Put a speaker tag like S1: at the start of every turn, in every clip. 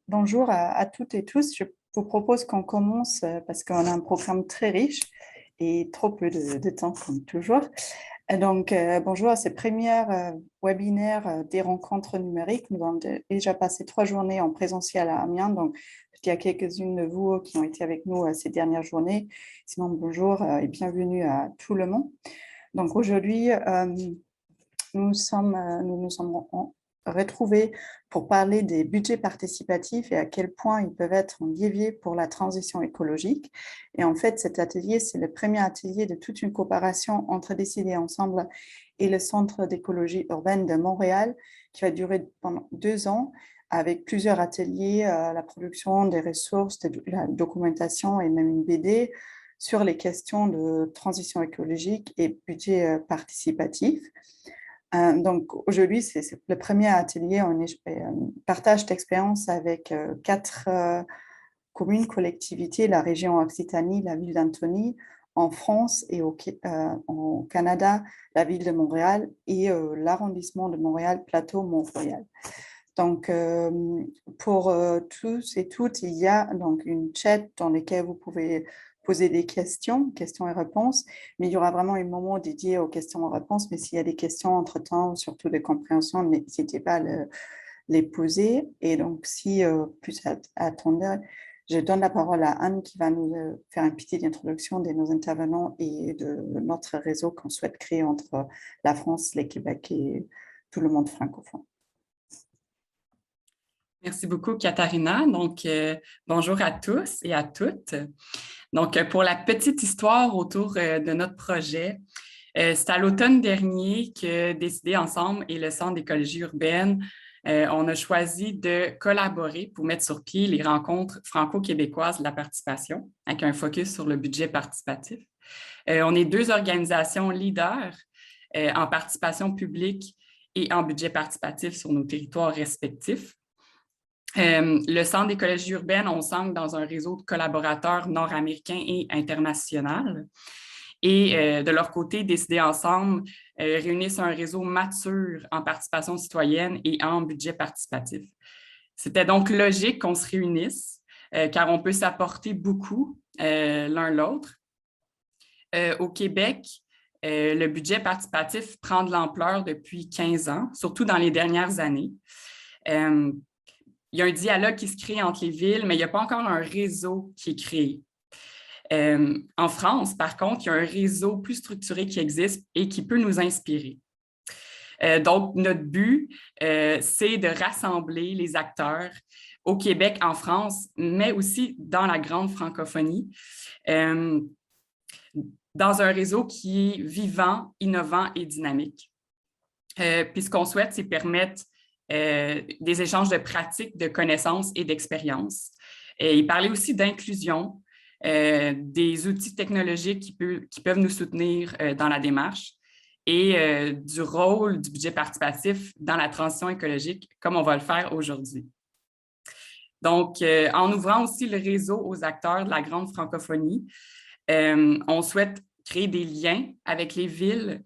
S1: Bonjour à toutes et tous. Je vous propose qu'on commence parce qu'on a un programme très riche et trop peu de temps, comme toujours. Bonjour à ce premier webinaire des rencontres numériques. Nous avons déjà passé 3 journées en présentiel à Amiens. Donc, il y a quelques-unes de vous qui ont été avec nous ces dernières journées. Sinon, bonjour et bienvenue à tout le monde. Donc, aujourd'hui, nous nous sommes retrouvés pour parler des budgets participatifs et à quel point ils peuvent être un levier pour la transition écologique. Et en fait, cet atelier, c'est le premier atelier de toute une coopération entre Décider Ensemble et le Centre d'écologie urbaine de Montréal, qui va durer pendant 2 ans, avec plusieurs ateliers, la production des ressources, de la documentation et même une BD sur les questions de transition écologique et budget participatif. Donc, aujourd'hui, c'est le premier atelier en partage d'expérience avec 4 communes, collectivités, la région Occitanie, la ville d'Antony, en France et au Canada, la ville de Montréal et l'arrondissement de Montréal, Plateau-Mont-Royal. Donc, pour tous et toutes, il y a donc une chat dans laquelle vous pouvez poser des questions et réponses, mais il y aura vraiment un moment dédié aux questions et réponses. Mais s'il y a des questions entre-temps, surtout de compréhension, n'hésitez pas à les poser. Et donc, si plus attendez, je donne la parole à Anne qui va nous faire une petite introduction de nos intervenants et de notre réseau qu'on souhaite créer entre la France, le Québec et tout le monde francophone.
S2: Merci beaucoup, Katharina. Donc, bonjour à tous et à toutes. Donc, pour la petite histoire autour de notre projet, c'est à l'automne dernier que Décider Ensemble et le Centre d'écologie urbaine, on a choisi de collaborer pour mettre sur pied les rencontres franco-québécoises de la participation, avec un focus sur le budget participatif. On est 2 organisations leaders en participation publique et en budget participatif sur nos territoires respectifs. Le Centre d'écologie urbaine, on s'ancre dans un réseau de collaborateurs nord-américains et international. Et de leur côté, Décider Ensemble réunissent un réseau mature en participation citoyenne et en budget participatif. C'était donc logique qu'on se réunisse, car on peut s'apporter beaucoup l'un l'autre. Au Québec, le budget participatif prend de l'ampleur depuis 15 ans, surtout dans les dernières années. Il y a un dialogue qui se crée entre les villes, mais il n'y a pas encore un réseau qui est créé. En France, par contre, il y a un réseau plus structuré qui existe et qui peut nous inspirer. Donc, notre but, c'est de rassembler les acteurs au Québec, en France, mais aussi dans la grande francophonie, dans un réseau qui est vivant, innovant et dynamique. Puis ce qu'on souhaite, c'est permettre des échanges de pratiques, de connaissances et d'expériences. Il parlait aussi d'inclusion, des outils technologiques qui peuvent nous soutenir dans la démarche et du rôle du budget participatif dans la transition écologique, comme on va le faire aujourd'hui. Donc, en ouvrant aussi le réseau aux acteurs de la grande francophonie, on souhaite créer des liens avec les villes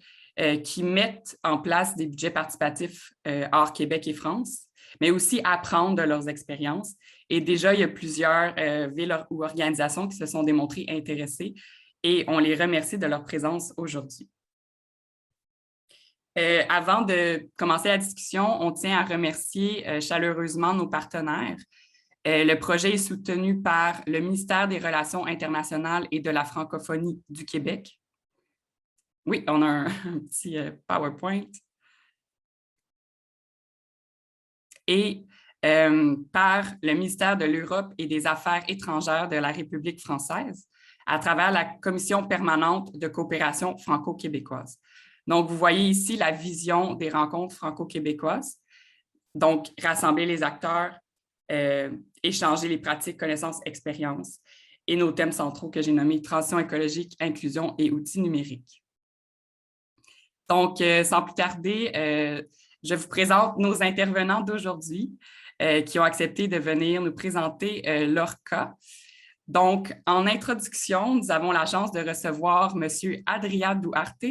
S2: qui mettent en place des budgets participatifs hors Québec et France, mais aussi apprendre de leurs expériences. Et déjà, il y a plusieurs villes ou organisations qui se sont démontrées intéressées et on les remercie de leur présence aujourd'hui. Avant de commencer la discussion, on tient à remercier chaleureusement nos partenaires. Le projet est soutenu par le ministère des Relations internationales et de la francophonie du Québec. Oui, on a un petit PowerPoint. Et par le ministère de l'Europe et des Affaires étrangères de la République française à travers la Commission permanente de coopération franco-québécoise. Donc, vous voyez ici la vision des rencontres franco-québécoises. Donc, rassembler les acteurs, échanger les pratiques, connaissances, expériences et nos thèmes centraux que j'ai nommés transition écologique, inclusion et outils numériques. Donc, sans plus tarder, je vous présente nos intervenants d'aujourd'hui qui ont accepté de venir nous présenter leur cas. Donc, en introduction, nous avons la chance de recevoir M. Adrià Duarte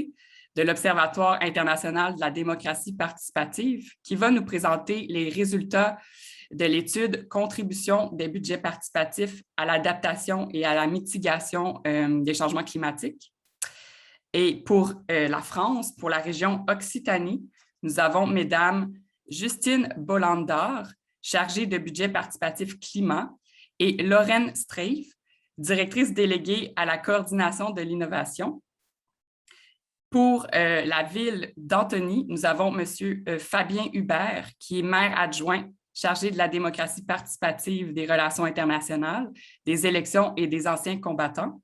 S2: de l'Observatoire international de la démocratie participative qui va nous présenter les résultats de l'étude « Contribution des budgets participatifs à l'adaptation et à la mitigation des changements climatiques ». Et pour la France, pour la région Occitanie, nous avons Mesdames Justine Bollandard, chargée de budget participatif climat, et Lorraine Streif, directrice déléguée à la coordination de l'innovation. Pour la ville d'Antony, nous avons M. Fabien Hubert, qui est maire adjoint chargé de la démocratie participative, des relations internationales, des élections et des anciens combattants.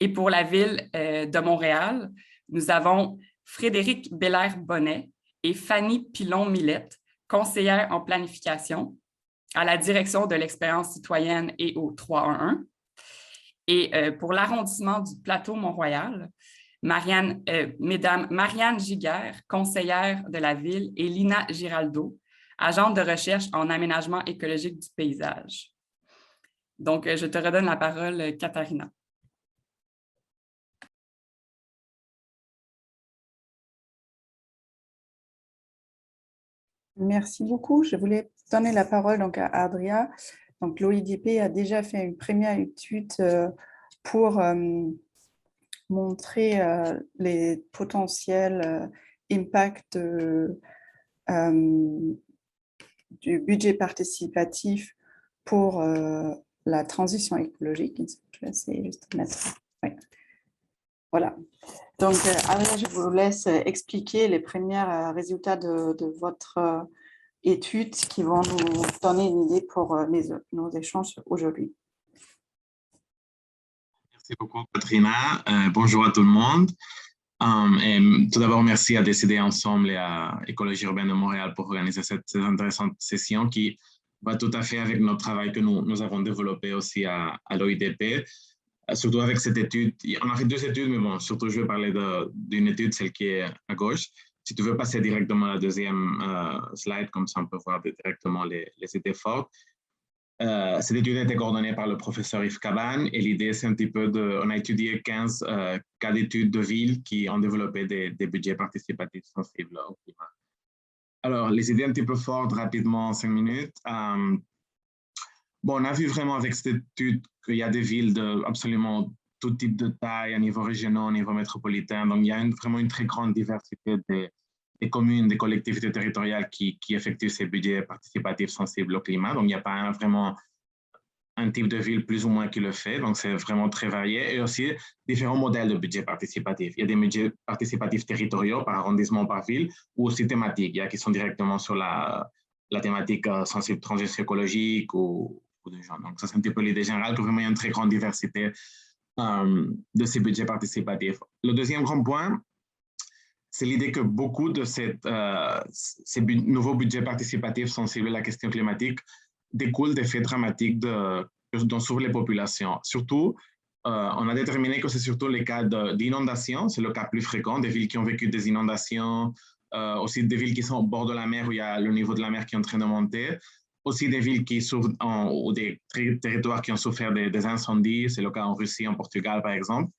S2: Et pour la ville de Montréal, nous avons Frédéric Belair-Bonnet et Fanny Pilon-Millette, conseillère en planification à la direction de l'expérience citoyenne et au 311. Et pour l'arrondissement du plateau Mont-Royal, Mesdames Marianne Giguère, conseillère de la ville, et Lina Giraldo, agente de recherche en aménagement écologique du paysage. Donc, je te redonne la parole, Katharina.
S1: Merci beaucoup. Je voulais donner la parole donc, à Adria. Donc, l'OIDP a déjà fait une première étude pour montrer les potentiels impacts du budget participatif pour la transition écologique. Je vais essayer juste de mettre... Oui. Voilà. Donc, Adria, je vous laisse expliquer les premiers résultats de votre étude qui vont nous donner une idée pour nos échanges aujourd'hui.
S3: Merci beaucoup, Katrina. Bonjour à tout le monde. Tout d'abord, merci à Décider Ensemble et à Écologie urbaine de Montréal pour organiser cette intéressante session qui va tout à fait avec notre travail que nous avons développé aussi à l'OIDP. Surtout avec cette étude, on a fait deux études, mais bon, surtout je vais parler d'une étude, celle qui est à gauche. Si tu veux passer directement à la deuxième slide, comme ça on peut voir directement les idées fortes. Cette étude a été coordonnée par le professeur Yves Cabane et l'idée c'est un petit peu on a étudié 15 cas d'études de villes qui ont développé des budgets participatifs sensibles au climat. Alors, les idées un petit peu fortes rapidement en 5 minutes. Bon, on a vu vraiment avec cette étude qu'il y a des villes de absolument tout type de taille, à niveau régional, au niveau métropolitain. Donc, il y a vraiment une très grande diversité des communes, des collectivités territoriales qui effectuent ces budgets participatifs sensibles au climat. Donc, il n'y a pas vraiment un type de ville plus ou moins qui le fait. Donc, c'est vraiment très varié. Et aussi, différents modèles de budget participatif. Il y a des budgets participatifs territoriaux par arrondissement, par ville, ou aussi thématiques. Il y a qui sont directement sur la thématique sensible transition écologique ou de genre. Donc, ça, c'est un petit peu l'idée générale, que vraiment, il y a une très grande diversité de ces budgets participatifs. Le deuxième grand point, c'est l'idée que beaucoup de ces nouveaux budgets participatifs sensibles à la question climatique découlent des faits dramatiques dont souffrent les populations. Surtout, on a déterminé que c'est surtout les cas d'inondations, c'est le cas plus fréquent, des villes qui ont vécu des inondations, aussi des villes qui sont au bord de la mer où il y a le niveau de la mer qui est en train de monter, aussi des villes qui souffrent ou des territoires qui ont souffert des incendies, c'est le cas en Russie, en Portugal par exemple.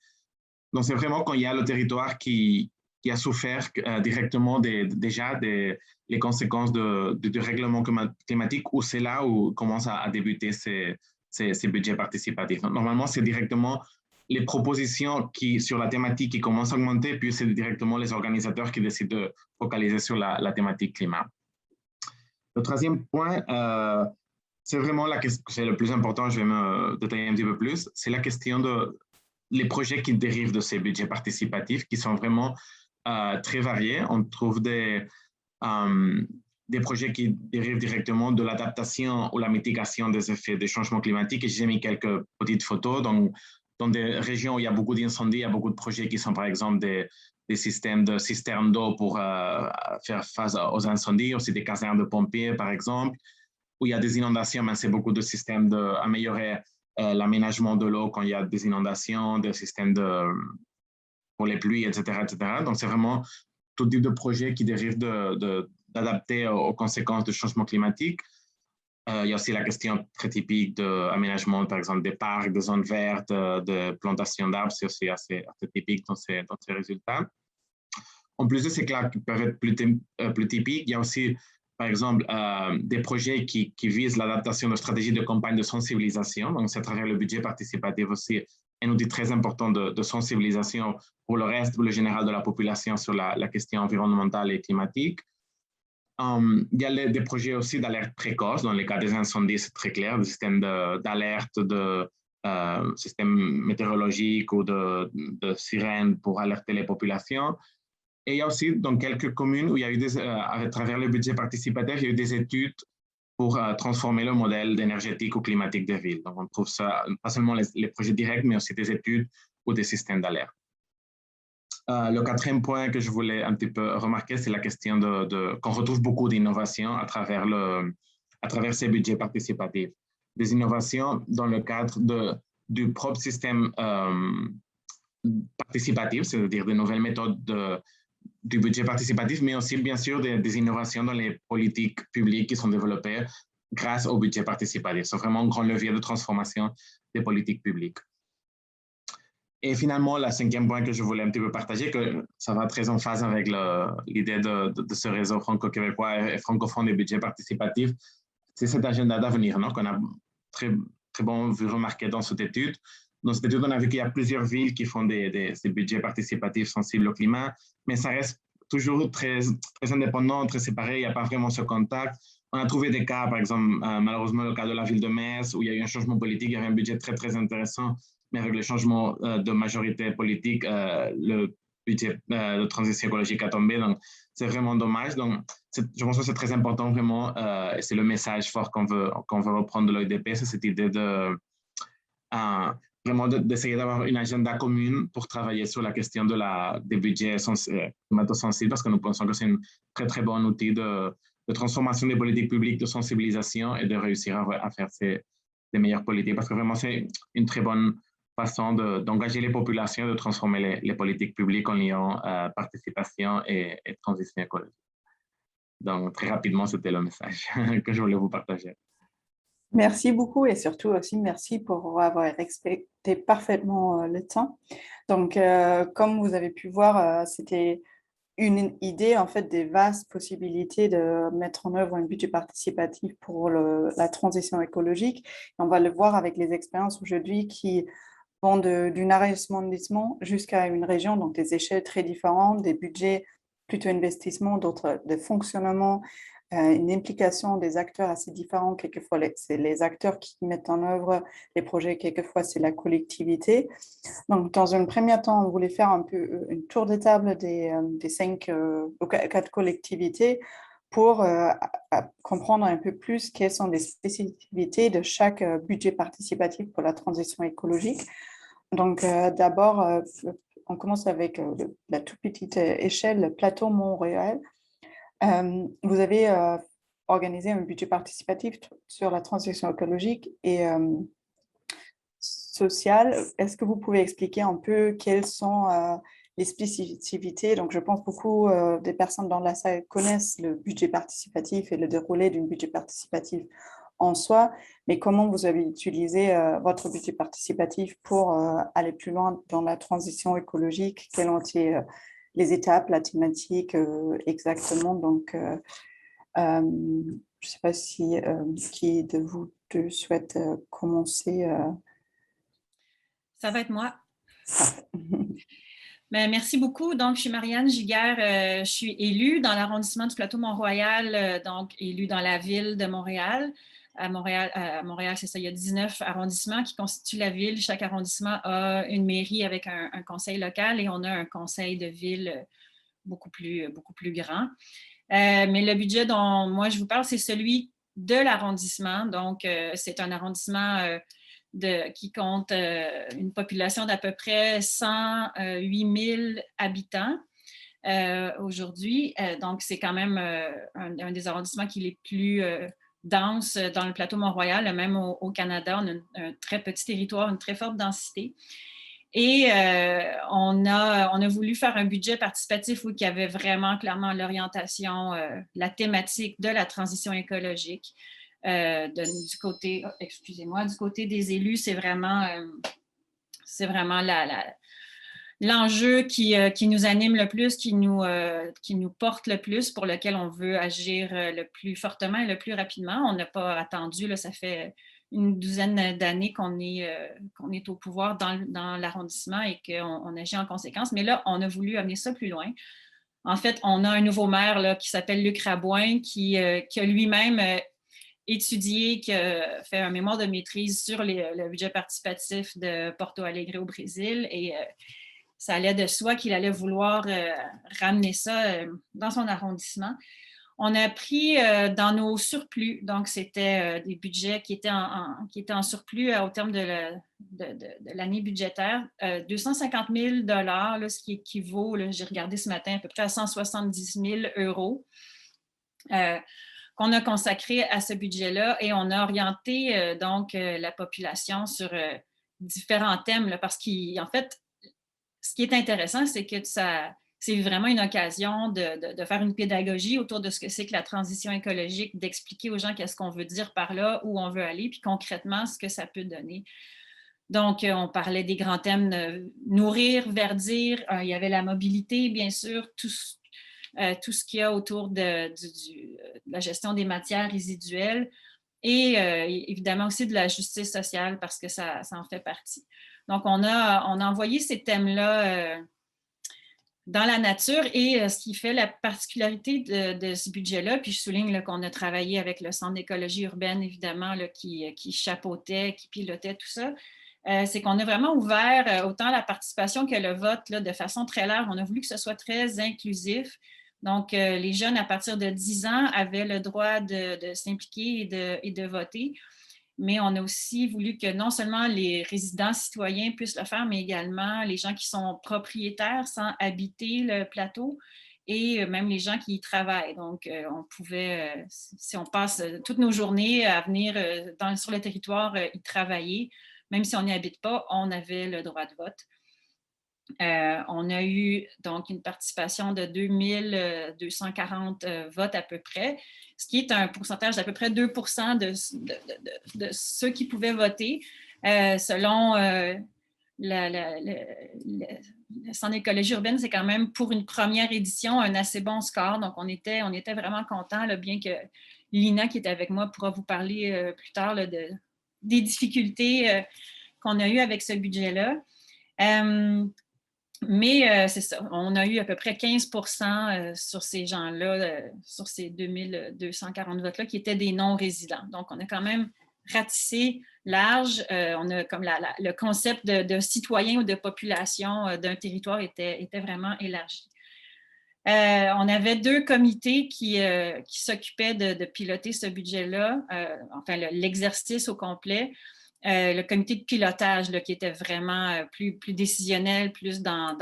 S3: Donc c'est vraiment quand il y a le territoire qui a souffert directement déjà les conséquences du règlement climatique, où c'est là où commencent à débuter ces budgets participatifs. Normalement, c'est directement les propositions sur la thématique qui commencent à augmenter, puis c'est directement les organisateurs qui décident de focaliser sur la thématique climat. Le troisième point, c'est vraiment c'est le plus important, je vais me détailler un petit peu plus, c'est la question les projets qui dérivent de ces budgets participatifs, qui sont vraiment très variés. On trouve des projets qui dérivent directement de l'adaptation ou la mitigation des effets des changements climatiques. Et j'ai mis quelques petites photos. Donc, dans des régions où il y a beaucoup d'incendies, il y a beaucoup de projets qui sont par exemple des systèmes de cisternes d'eau pour faire face aux incendies, aussi des casernes de pompiers par exemple. Où il y a des inondations, mais c'est beaucoup de systèmes d'améliorer l'aménagement de l'eau quand il y a des inondations, des systèmes pour les pluies, etc., etc. Donc, c'est vraiment tout type de projet qui dérive d'adapter aux conséquences du changement climatique. Il y a aussi la question très typique d'aménagement, par exemple, des parcs, des zones vertes, de plantation d'arbres, c'est aussi assez typique dans ces résultats. En plus de ces cas qui peuvent être plus typiques, il y a aussi par exemple, des projets qui visent l'adaptation de stratégies de campagne de sensibilisation. Donc, c'est à travers le budget participatif aussi un outil très important de sensibilisation pour le reste, pour le général de la population sur la question environnementale et climatique. Il y a des projets aussi d'alerte précoce. Dans les cas des incendies, c'est très clair, des systèmes d'alerte, de systèmes météorologiques ou de sirènes pour alerter les populations. Et il y a aussi dans quelques communes où il y a eu à travers le budget participatif, il y a eu des études pour transformer le modèle énergétique ou climatique des villes. Donc, on trouve ça, pas seulement les projets directs, mais aussi des études ou des systèmes d'alerte. Le quatrième point que je voulais un petit peu remarquer, c'est la question qu'on retrouve beaucoup d'innovations à travers ces budgets participatifs. Des innovations dans le cadre du propre système participatif, c'est-à-dire de nouvelles méthodes du budget participatif, mais aussi, bien sûr, des innovations dans les politiques publiques qui sont développées grâce au budget participatif. C'est vraiment un grand levier de transformation des politiques publiques. Et finalement, le cinquième point que je voulais un petit peu partager, que ça va très en phase avec l'idée de ce réseau franco-québécois et francophone des budgets participatifs, c'est cet agenda d'avenir, non, qu'on a très, très bon vu remarquer dans cette étude. Dans cette étude, on a vu qu'il y a plusieurs villes qui font des budgets participatifs sensibles au climat, mais ça reste toujours très, très indépendant, très séparé, il n'y a pas vraiment ce contact. On a trouvé des cas, par exemple, malheureusement, le cas de la ville de Metz, où il y a eu un changement politique, il y avait un budget très, très intéressant, mais avec le changement de majorité politique, le budget de transition écologique a tombé. Donc, c'est vraiment dommage. Donc, je pense que c'est très important, vraiment, et c'est le message fort qu'on veut reprendre de l'OIDP, c'est cette idée vraiment d'essayer d'avoir une agenda commune pour travailler sur la question des budgets climato-sensibles, parce que nous pensons que c'est un très, très bon outil de transformation des politiques publiques, de sensibilisation et de réussir à faire des meilleures politiques, parce que vraiment, c'est une très bonne façon d'engager les populations, de transformer les politiques publiques en liant participation et transition écologique. Donc, très rapidement, c'était le message que je voulais vous partager.
S1: Merci beaucoup et surtout aussi merci pour avoir respecté parfaitement le temps. Donc, comme vous avez pu voir, c'était une idée en fait des vastes possibilités de mettre en œuvre un budget participatif pour la transition écologique. Et on va le voir avec les expériences aujourd'hui qui vont d'un arrondissement jusqu'à une région, donc des échelles très différentes, des budgets plutôt investissement, d'autres de fonctionnement, une implication des acteurs assez différents. Quelquefois, c'est les acteurs qui mettent en œuvre les projets, quelquefois, c'est la collectivité. Donc, dans un premier temps, on voulait faire un peu une tour de table des 4 collectivités pour comprendre un peu plus quelles sont les spécificités de chaque budget participatif pour la transition écologique. Donc, d'abord, on commence avec la toute petite échelle, le plateau Mont-Royal. Vous avez organisé un budget participatif sur la transition écologique et sociale. Est-ce que vous pouvez expliquer un peu quelles sont les spécificités? Donc, je pense beaucoup des personnes dans la salle connaissent le budget participatif et le déroulé d'un budget participatif en soi, mais comment vous avez utilisé votre budget participatif pour aller plus loin dans la transition écologique? Quelles ont été les étapes, la thématique exactement? Donc, je ne sais pas si qui de vous deux souhaite commencer.
S4: Ça va être moi. Mais merci beaucoup. Donc, je suis Marianne Giguère. Je suis élue dans l'arrondissement du plateau Mont-Royal, donc élue dans la ville de Montréal. À Montréal, c'est ça, il y a 19 arrondissements qui constituent la ville. Chaque arrondissement a une mairie avec un conseil local et on a un conseil de ville beaucoup plus grand. Mais le budget dont moi je vous parle, c'est celui de l'arrondissement. Donc, c'est un arrondissement qui compte une population d'à peu près 108 000 habitants aujourd'hui. Donc, c'est quand même un des arrondissements qui est les plus denses dans le plateau Mont-Royal. Même au Canada, on a un très petit territoire, une très forte densité. Et on a voulu faire un budget participatif où il y avait vraiment clairement l'orientation, la thématique de la transition écologique. Du côté des élus, c'est vraiment l'enjeu qui nous anime le plus, qui nous porte le plus, pour lequel on veut agir le plus fortement et le plus rapidement. On n'a pas attendu, là, ça fait une douzaine d'années qu'on est au pouvoir dans l'arrondissement et qu'on agit en conséquence. Mais là, on a voulu amener ça plus loin. En fait, on a un nouveau maire là, qui s'appelle Luc Rabouin, qui a lui-même étudié, qui a fait un mémoire de maîtrise sur le budget participatif de Porto Alegre au Brésil. Et ça allait de soi qu'il allait vouloir ramener ça dans son arrondissement. On a pris dans nos surplus, donc c'était des budgets qui étaient en surplus au terme de l'année budgétaire, 250 000 $, ce qui équivaut, j'ai regardé ce matin, à peu près à 170 000 €, qu'on a consacré à ce budget-là, et on a orienté donc la population sur différents thèmes, là, parce qu'en fait, ce qui est intéressant, c'est que c'est vraiment une occasion de faire une pédagogie autour de ce que c'est que la transition écologique, d'expliquer aux gens qu'est-ce qu'on veut dire par là, où on veut aller, puis concrètement, ce que ça peut donner. Donc, on parlait des grands thèmes de nourrir, verdir, il y avait la mobilité, bien sûr, tout ce qu'il y a autour de la gestion des matières résiduelles, et évidemment aussi de la justice sociale, parce que ça en fait partie. Donc, on a envoyé ces thèmes-là dans la nature, et ce qui fait la particularité de ce budget-là, puis je souligne qu'on a travaillé avec le Centre d'écologie urbaine, évidemment, là, qui chapeautait, qui pilotait tout ça, c'est qu'on a vraiment ouvert autant la participation que le vote là, de façon très large. On a voulu que ce soit très inclusif. Donc, les jeunes à partir de 10 ans avaient le droit de s'impliquer et de voter. Mais on a aussi voulu que non seulement les résidents citoyens puissent le faire, mais également les gens qui sont propriétaires sans habiter le plateau, et même les gens qui y travaillent. Donc, on pouvait, si on passe toutes nos journées à venir sur le territoire y travailler, même si on n'y habite pas, on avait le droit de vote. On a eu donc une participation de 2240 votes à peu près, ce qui est un pourcentage d'à peu près 2 % de ceux qui pouvaient voter. Selon le Centre d'écologie urbaine, c'est quand même pour une première édition un assez bon score. Donc, on était vraiment contents, bien que Lina, qui est avec moi, pourra vous parler plus tard là, des difficultés qu'on a eues avec ce budget-là. Mais c'est ça, on a eu à peu près 15 % sur ces gens-là, sur ces 2240 votes-là, qui étaient des non-résidents. Donc, on a quand même ratissé large. On a comme le concept de citoyen ou de population d'un territoire était vraiment élargi. On avait 2 comités qui s'occupaient de piloter ce budget-là, enfin l'exercice au complet. Le comité de pilotage là, qui était vraiment plus décisionnel, plus dans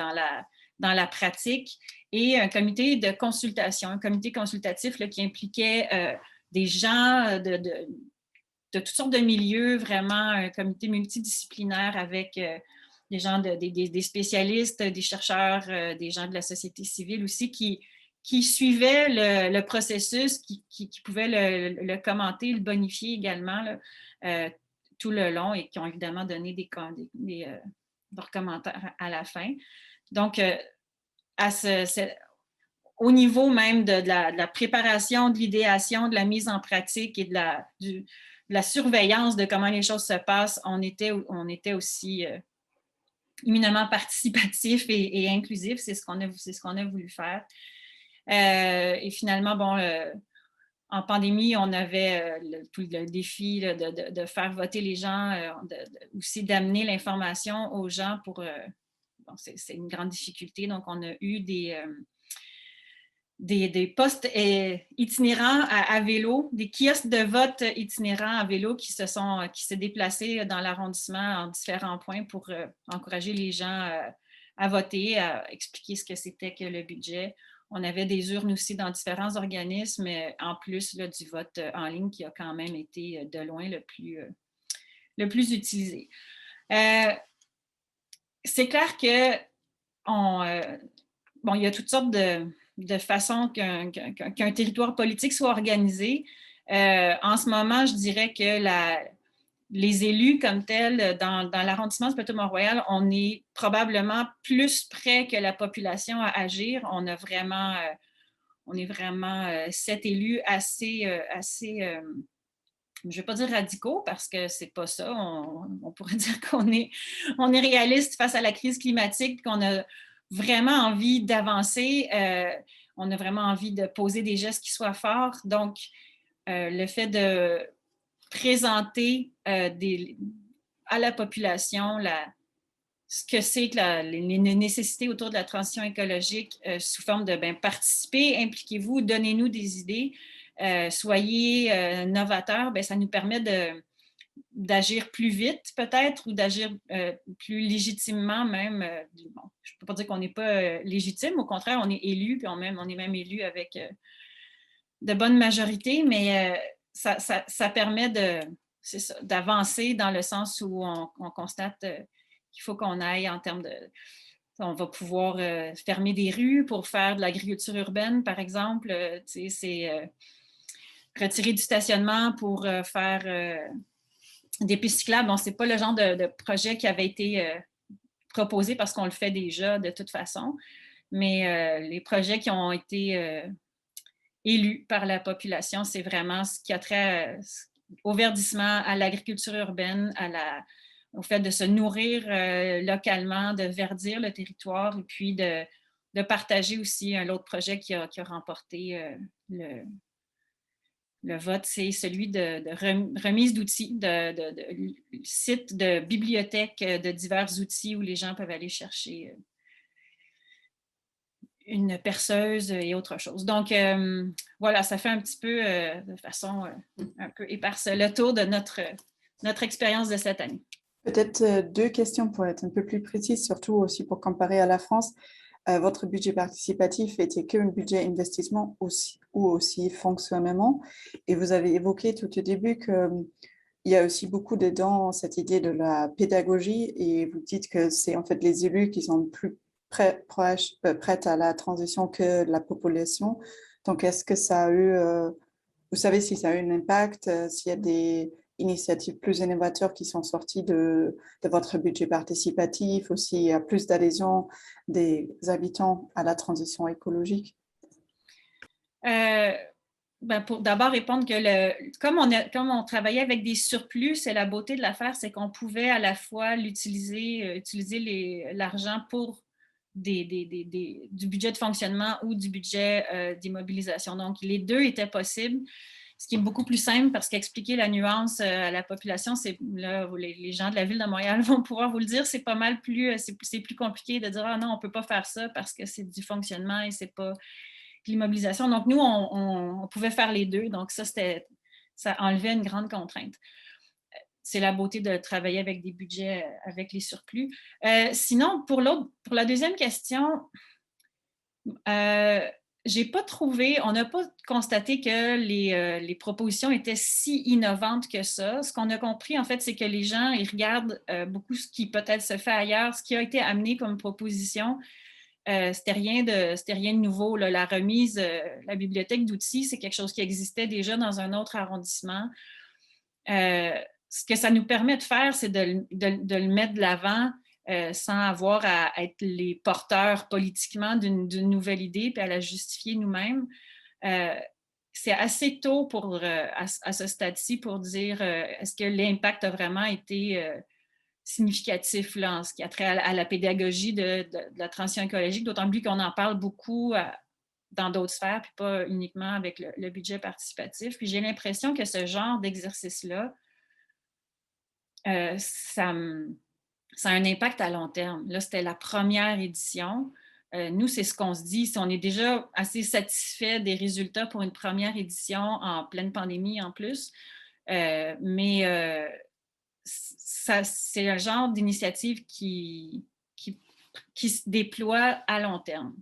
S4: la pratique, et un comité de consultation, un comité consultatif là, qui impliquait des gens de toutes sortes de milieux, vraiment un comité multidisciplinaire avec des gens, des spécialistes, des chercheurs, des gens de la société civile aussi qui suivaient le processus, qui pouvaient le commenter, le bonifier également là, tout le long, et qui ont évidemment donné leurs commentaires à la fin. Donc, au niveau même de la préparation, de l'idéation, de la mise en pratique et de la surveillance de comment les choses se passent, on était aussi éminemment participatif et inclusif. C'est ce qu'on a voulu faire. Et finalement, bon, en pandémie, on avait tout le défi là, de faire voter les gens, aussi d'amener l'information aux gens pour... bon, c'est une grande difficulté. Donc, on a eu des postes itinérants à vélo, des kiosques de vote itinérants à vélo qui s'est déplacés dans l'arrondissement en différents points pour encourager les gens à voter, à expliquer ce que c'était que le budget. On avait des urnes aussi dans différents organismes, en plus là, du vote en ligne qui a quand même été de loin le plus utilisé. C'est clair que bon, il y a toutes sortes de façons qu'un territoire politique soit organisé. En ce moment, je dirais que les élus comme tels, dans l'arrondissement du Plateau-Mont-Royal, on est probablement plus près que la population à agir. On est vraiment 7 élus assez je ne vais pas dire radicaux parce que ce n'est pas ça. On pourrait dire qu'on est réaliste face à la crise climatique, qu'on a vraiment envie d'avancer. On a vraiment envie de poser des gestes qui soient forts. Donc, le fait de présenter à la population ce que c'est que les nécessités autour de la transition écologique sous forme de participez, impliquez-vous, donnez-nous des idées. Soyez novateurs, ça nous permet d'agir plus vite peut-être ou d'agir plus légitimement même. Bon, je ne peux pas dire qu'on n'est pas légitime, au contraire, on est élu, puis on est même élu avec de bonnes majorités, mais ça permet d'avancer dans le sens où on constate qu'il faut qu'on aille en termes de... On va pouvoir fermer des rues pour faire de l'agriculture urbaine, par exemple. C'est retirer du stationnement pour faire des pistes cyclables. Bon, ce n'est pas le genre de projet qui avait été proposé parce qu'on le fait déjà de toute façon. Mais les projets qui ont été élus par la population, c'est vraiment ce qui a trait au verdissement, à l'agriculture urbaine, au fait de se nourrir localement, de verdir le territoire et puis de partager aussi l'autre projet qui a remporté le vote, c'est celui de remise d'outils, de sites de bibliothèques de divers outils où les gens peuvent aller chercher une perceuse et autre chose. Donc, voilà, ça fait un petit peu, de façon un peu éparse, le tour de notre expérience de cette année.
S1: Peut-être 2 questions pour être un peu plus précise, surtout aussi pour comparer à la France. Votre budget participatif était qu'un budget investissement ou aussi fonctionnement. Et vous avez évoqué tout au début qu'il y a aussi beaucoup dedans cette idée de la pédagogie et vous dites que c'est en fait les élus qui sont plus prêts à la transition que la population. Donc, est-ce que ça a eu, vous savez si ça a eu un impact, s'il y a des initiatives plus innovatrices qui sont sorties de votre budget participatif, aussi il y a plus d'adhésion des habitants à la transition écologique?
S4: Pour d'abord répondre que comme on travaillait avec des surplus, c'est la beauté de l'affaire, c'est qu'on pouvait à la fois utiliser l'argent pour du budget de fonctionnement ou du budget d'immobilisation. Donc, les deux étaient possibles, ce qui est beaucoup plus simple parce qu'expliquer la nuance à la population, c'est là, les gens de la Ville de Montréal vont pouvoir vous le dire, c'est pas mal plus, c'est plus compliqué de dire « Ah non, on ne peut pas faire ça parce que c'est du fonctionnement et c'est pas... » l'immobilisation. Donc, nous, on pouvait faire les deux. Donc, ça enlevait une grande contrainte. C'est la beauté de travailler avec des budgets avec les surplus. Sinon, pour la deuxième question, j'ai pas trouvé, on n'a pas constaté que les propositions étaient si innovantes que ça. Ce qu'on a compris, en fait, c'est que les gens, ils regardent beaucoup ce qui peut-être se fait ailleurs, ce qui a été amené comme proposition. C'était rien de nouveau. Là. La remise, la bibliothèque d'outils, c'est quelque chose qui existait déjà dans un autre arrondissement. Ce que ça nous permet de faire, c'est de le mettre de l'avant sans avoir à être les porteurs politiquement d'une nouvelle idée puis à la justifier nous-mêmes. C'est assez tôt à ce stade-ci pour dire est-ce que l'impact a vraiment été... significatif là, en ce qui a trait à la pédagogie de la transition écologique, d'autant plus qu'on en parle beaucoup dans d'autres sphères, puis pas uniquement avec le budget participatif. Puis j'ai l'impression que ce genre d'exercice-là, ça a un impact à long terme. Là, c'était la première édition. Nous, c'est ce qu'on se dit. Si on est déjà assez satisfait des résultats pour une première édition en pleine pandémie en plus, mais c'est un genre d'initiative qui se déploie à long terme.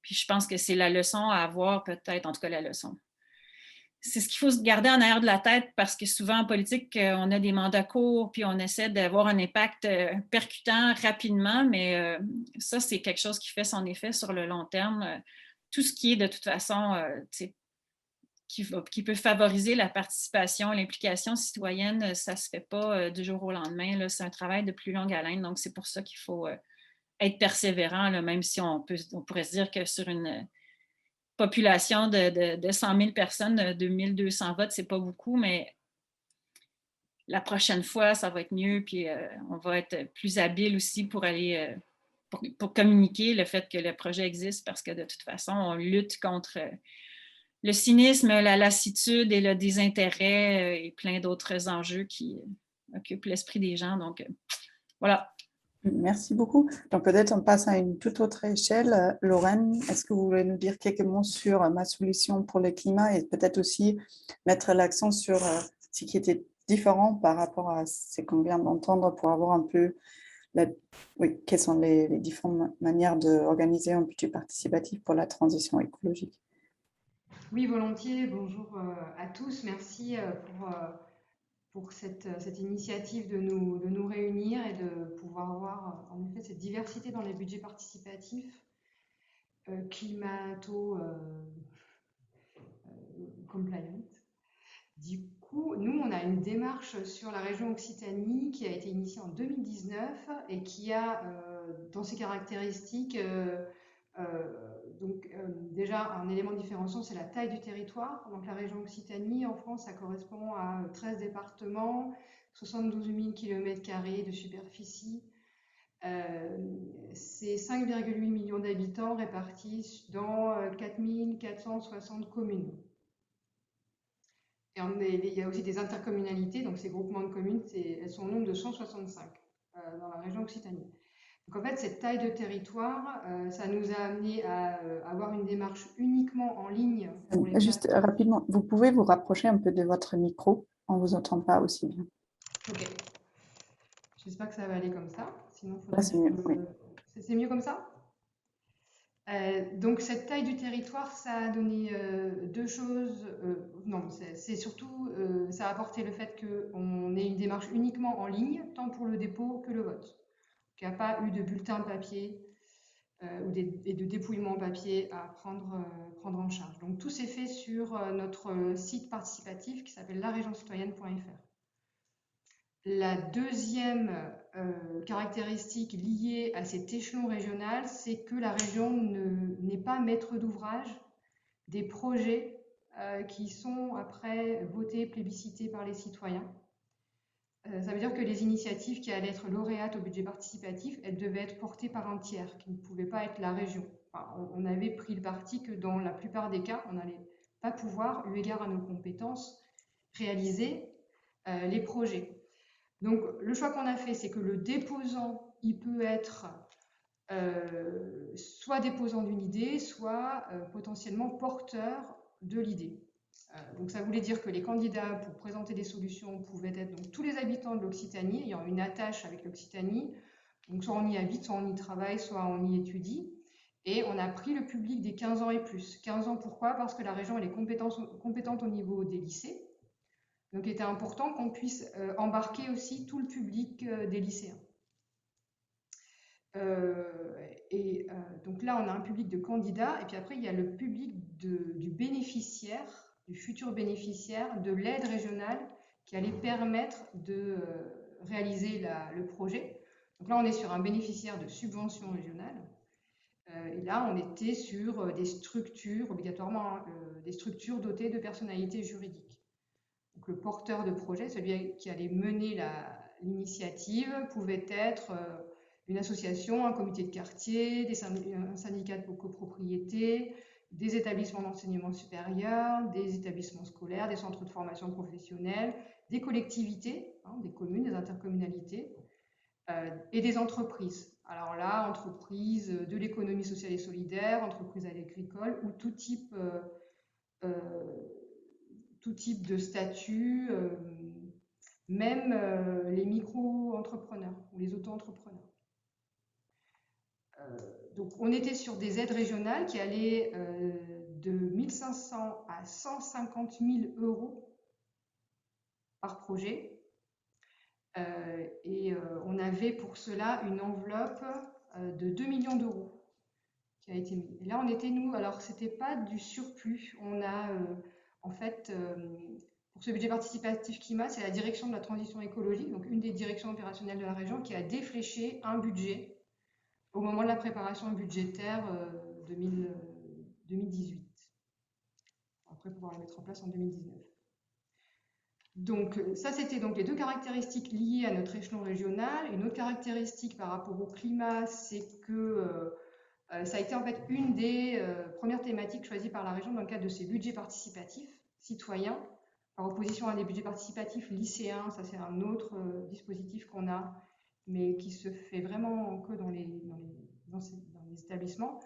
S4: Puis je pense que c'est la leçon à avoir peut-être, en tout cas la leçon. C'est ce qu'il faut se garder en arrière de la tête parce que souvent en politique, on a des mandats courts puis on essaie d'avoir un impact percutant rapidement, mais ça, c'est quelque chose qui fait son effet sur le long terme. Tout ce qui est de toute façon qui peut favoriser la participation, l'implication citoyenne, ça ne se fait pas du jour au lendemain. C'est un travail de plus longue haleine. Donc, c'est pour ça qu'il faut être persévérant, là, même si on pourrait se dire que sur une population de 100 000 personnes, 2200 votes, ce n'est pas beaucoup, mais la prochaine fois, ça va être mieux, puis on va être plus habile aussi pour aller pour communiquer le fait que le projet existe, parce que de toute façon, on lutte contre le cynisme, la lassitude et le désintérêt et plein d'autres enjeux qui occupent l'esprit des gens. Donc, voilà.
S1: Merci beaucoup. Donc, peut-être on passe à une toute autre échelle. Lorraine, est-ce que vous voulez nous dire quelques mots sur ma solution pour le climat et peut-être aussi mettre l'accent sur ce qui était différent par rapport à ce qu'on vient d'entendre pour avoir un peu quelles sont les différentes manières d'organiser un budget participatif pour la transition écologique?
S5: Oui, volontiers. Bonjour à tous. Merci pour cette initiative de nous réunir et de pouvoir voir en effet cette diversité dans les budgets participatifs climato-compliant. Du coup, nous, on a une démarche sur la région Occitanie qui a été initiée en 2019 et qui a dans ses caractéristiques déjà un élément différenciant, c'est la taille du territoire. Donc la région Occitanie en France, ça correspond à 13 départements, 72 000 km² de superficie. C'est 5,8 millions d'habitants répartis dans 4 460 communes. Et il y a aussi des intercommunalités, donc ces groupements de communes, elles sont au nombre de 165 dans la région Occitanie. Donc en fait, cette taille de territoire, ça nous a amené à avoir une démarche uniquement en ligne.
S1: Juste rapidement, vous pouvez vous rapprocher un peu de votre micro, on ne vous entend pas aussi bien.
S5: Ok. J'espère que ça va aller comme ça. Sinon,
S1: c'est mieux. Oui.
S5: C'est mieux comme ça? Donc cette taille du territoire, ça a donné deux choses. Non, c'est surtout, ça a apporté le fait qu'on ait une démarche uniquement en ligne, tant pour le dépôt que le vote. Il n'y a pas eu de bulletin papier et de dépouillement papier à prendre en charge. Donc tout s'est fait sur notre site participatif qui s'appelle laregioncitoyenne.fr. La deuxième caractéristique liée à cet échelon régional, c'est que la région n'est pas maître d'ouvrage des projets qui sont après votés, plébiscités par les citoyens. Ça veut dire que les initiatives qui allaient être lauréates au budget participatif, elles devaient être portées par un tiers, qui ne pouvait pas être la région. Enfin, on avait pris le parti que dans la plupart des cas, on n'allait pas pouvoir, eu égard à nos compétences, réaliser les projets. Donc, le choix qu'on a fait, c'est que le déposant, il peut être soit déposant d'une idée, soit potentiellement porteur de l'idée. Donc, ça voulait dire que les candidats pour présenter des solutions pouvaient être donc, tous les habitants de l'Occitanie, ayant une attache avec l'Occitanie. Donc, soit on y habite, soit on y travaille, soit on y étudie. Et on a pris le public des 15 ans et plus. 15 ans, pourquoi? Parce que la région elle est compétente au niveau des lycées. Donc, il était important qu'on puisse embarquer aussi tout le public des lycéens. Donc là, on a un public de candidats, et puis après, il y a le public du bénéficiaire, du futur bénéficiaire de l'aide régionale qui allait permettre de réaliser le projet. Donc là, on est sur un bénéficiaire de subvention régionale. Et là, on était sur des structures, obligatoirement, des structures dotées de personnalités juridiques. Donc, le porteur de projet, celui qui allait mener l'initiative, pouvait être une association, un comité de quartier, un syndicat de copropriété, des établissements d'enseignement supérieur, des établissements scolaires, des centres de formation professionnelle, des collectivités, des communes, des intercommunalités, et des entreprises. Alors là, entreprises de l'économie sociale et solidaire, entreprises agricoles ou tout type de statut, même les micro-entrepreneurs ou les auto-entrepreneurs. Donc, on était sur des aides régionales qui allaient de 1 500 à 150 000 euros par projet. Et on avait pour cela une enveloppe de 2 millions d'euros qui a été mise. Et là, on était, nous, alors c'était pas du surplus. en fait, pour ce budget participatif climat, c'est la direction de la transition écologique, donc une des directions opérationnelles de la région, qui a défléché un budget au moment de la préparation budgétaire 2018. Après, pouvoir la mettre en place en 2019. Donc, ça, c'était donc les deux caractéristiques liées à notre échelon régional. Une autre caractéristique par rapport au climat, c'est que ça a été en fait une des premières thématiques choisies par la région dans le cadre de ses budgets participatifs citoyens, par opposition à des budgets participatifs lycéens. Ça, c'est un autre dispositif qu'on a, mais qui se fait vraiment que dans les établissements.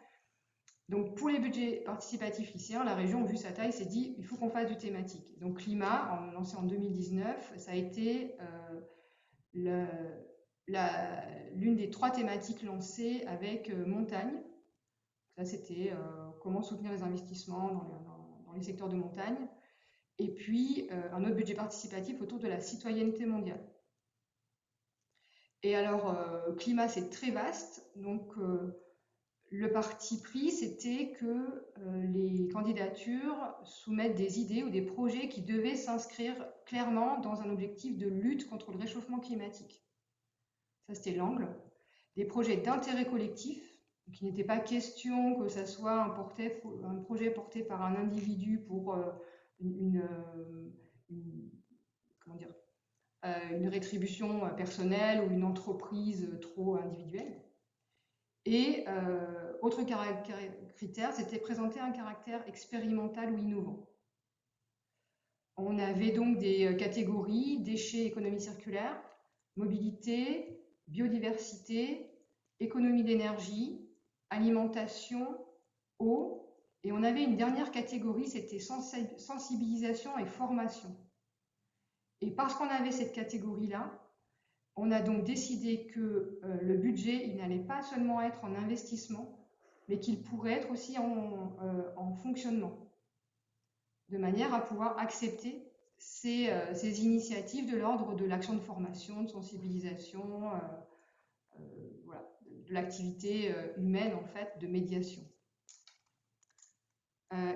S5: Donc, pour les budgets participatifs lycéens, la région, vu sa taille, s'est dit il faut qu'on fasse du thématique. Donc, climat, lancé en 2019, ça a été l'une des 3 thématiques lancées avec montagne. Ça, c'était comment soutenir les investissements dans les secteurs de montagne. Et puis, un autre budget participatif autour de la citoyenneté mondiale. Et alors, climat, c'est très vaste. Donc, le parti pris, c'était que les candidatures soumettent des idées ou des projets qui devaient s'inscrire clairement dans un objectif de lutte contre le réchauffement climatique. Ça, c'était l'angle. Des projets d'intérêt collectif. Donc, il n'était pas question que ça soit un projet porté par un individu pour une rétribution personnelle ou une entreprise trop individuelle. Et autre critère, c'était présenter un caractère expérimental ou innovant. On avait donc des catégories: déchets, économie circulaire, mobilité, biodiversité, économie d'énergie, alimentation, eau, et on avait une dernière catégorie, c'était sensibilisation et formation. Et parce qu'on avait cette catégorie-là, on a donc décidé que le budget, il n'allait pas seulement être en investissement, mais qu'il pourrait être aussi en fonctionnement, de manière à pouvoir accepter ces initiatives de l'ordre de l'action de formation, de sensibilisation, voilà, de l'activité humaine, en fait, de médiation.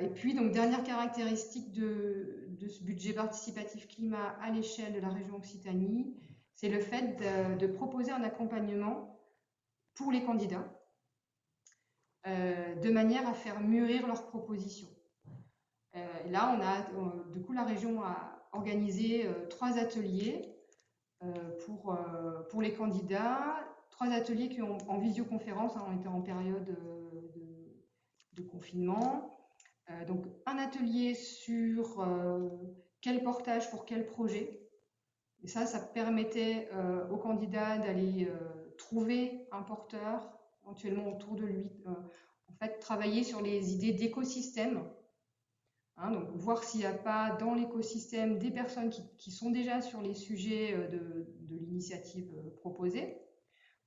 S5: Et puis, donc, dernière caractéristique de ce budget participatif climat à l'échelle de la région Occitanie, c'est le fait de proposer un accompagnement pour les candidats, de manière à faire mûrir leurs propositions. Là, du coup, la région a organisé 3 ateliers pour les candidats, 3 ateliers qui ont en visioconférence, on était en période de confinement. Donc, un atelier sur quel portage pour quel projet. Et ça permettait aux candidats d'aller trouver un porteur, éventuellement autour de lui. En fait, travailler sur les idées d'écosystème. Donc, voir s'il n'y a pas dans l'écosystème des personnes qui sont déjà sur les sujets de l'initiative proposée.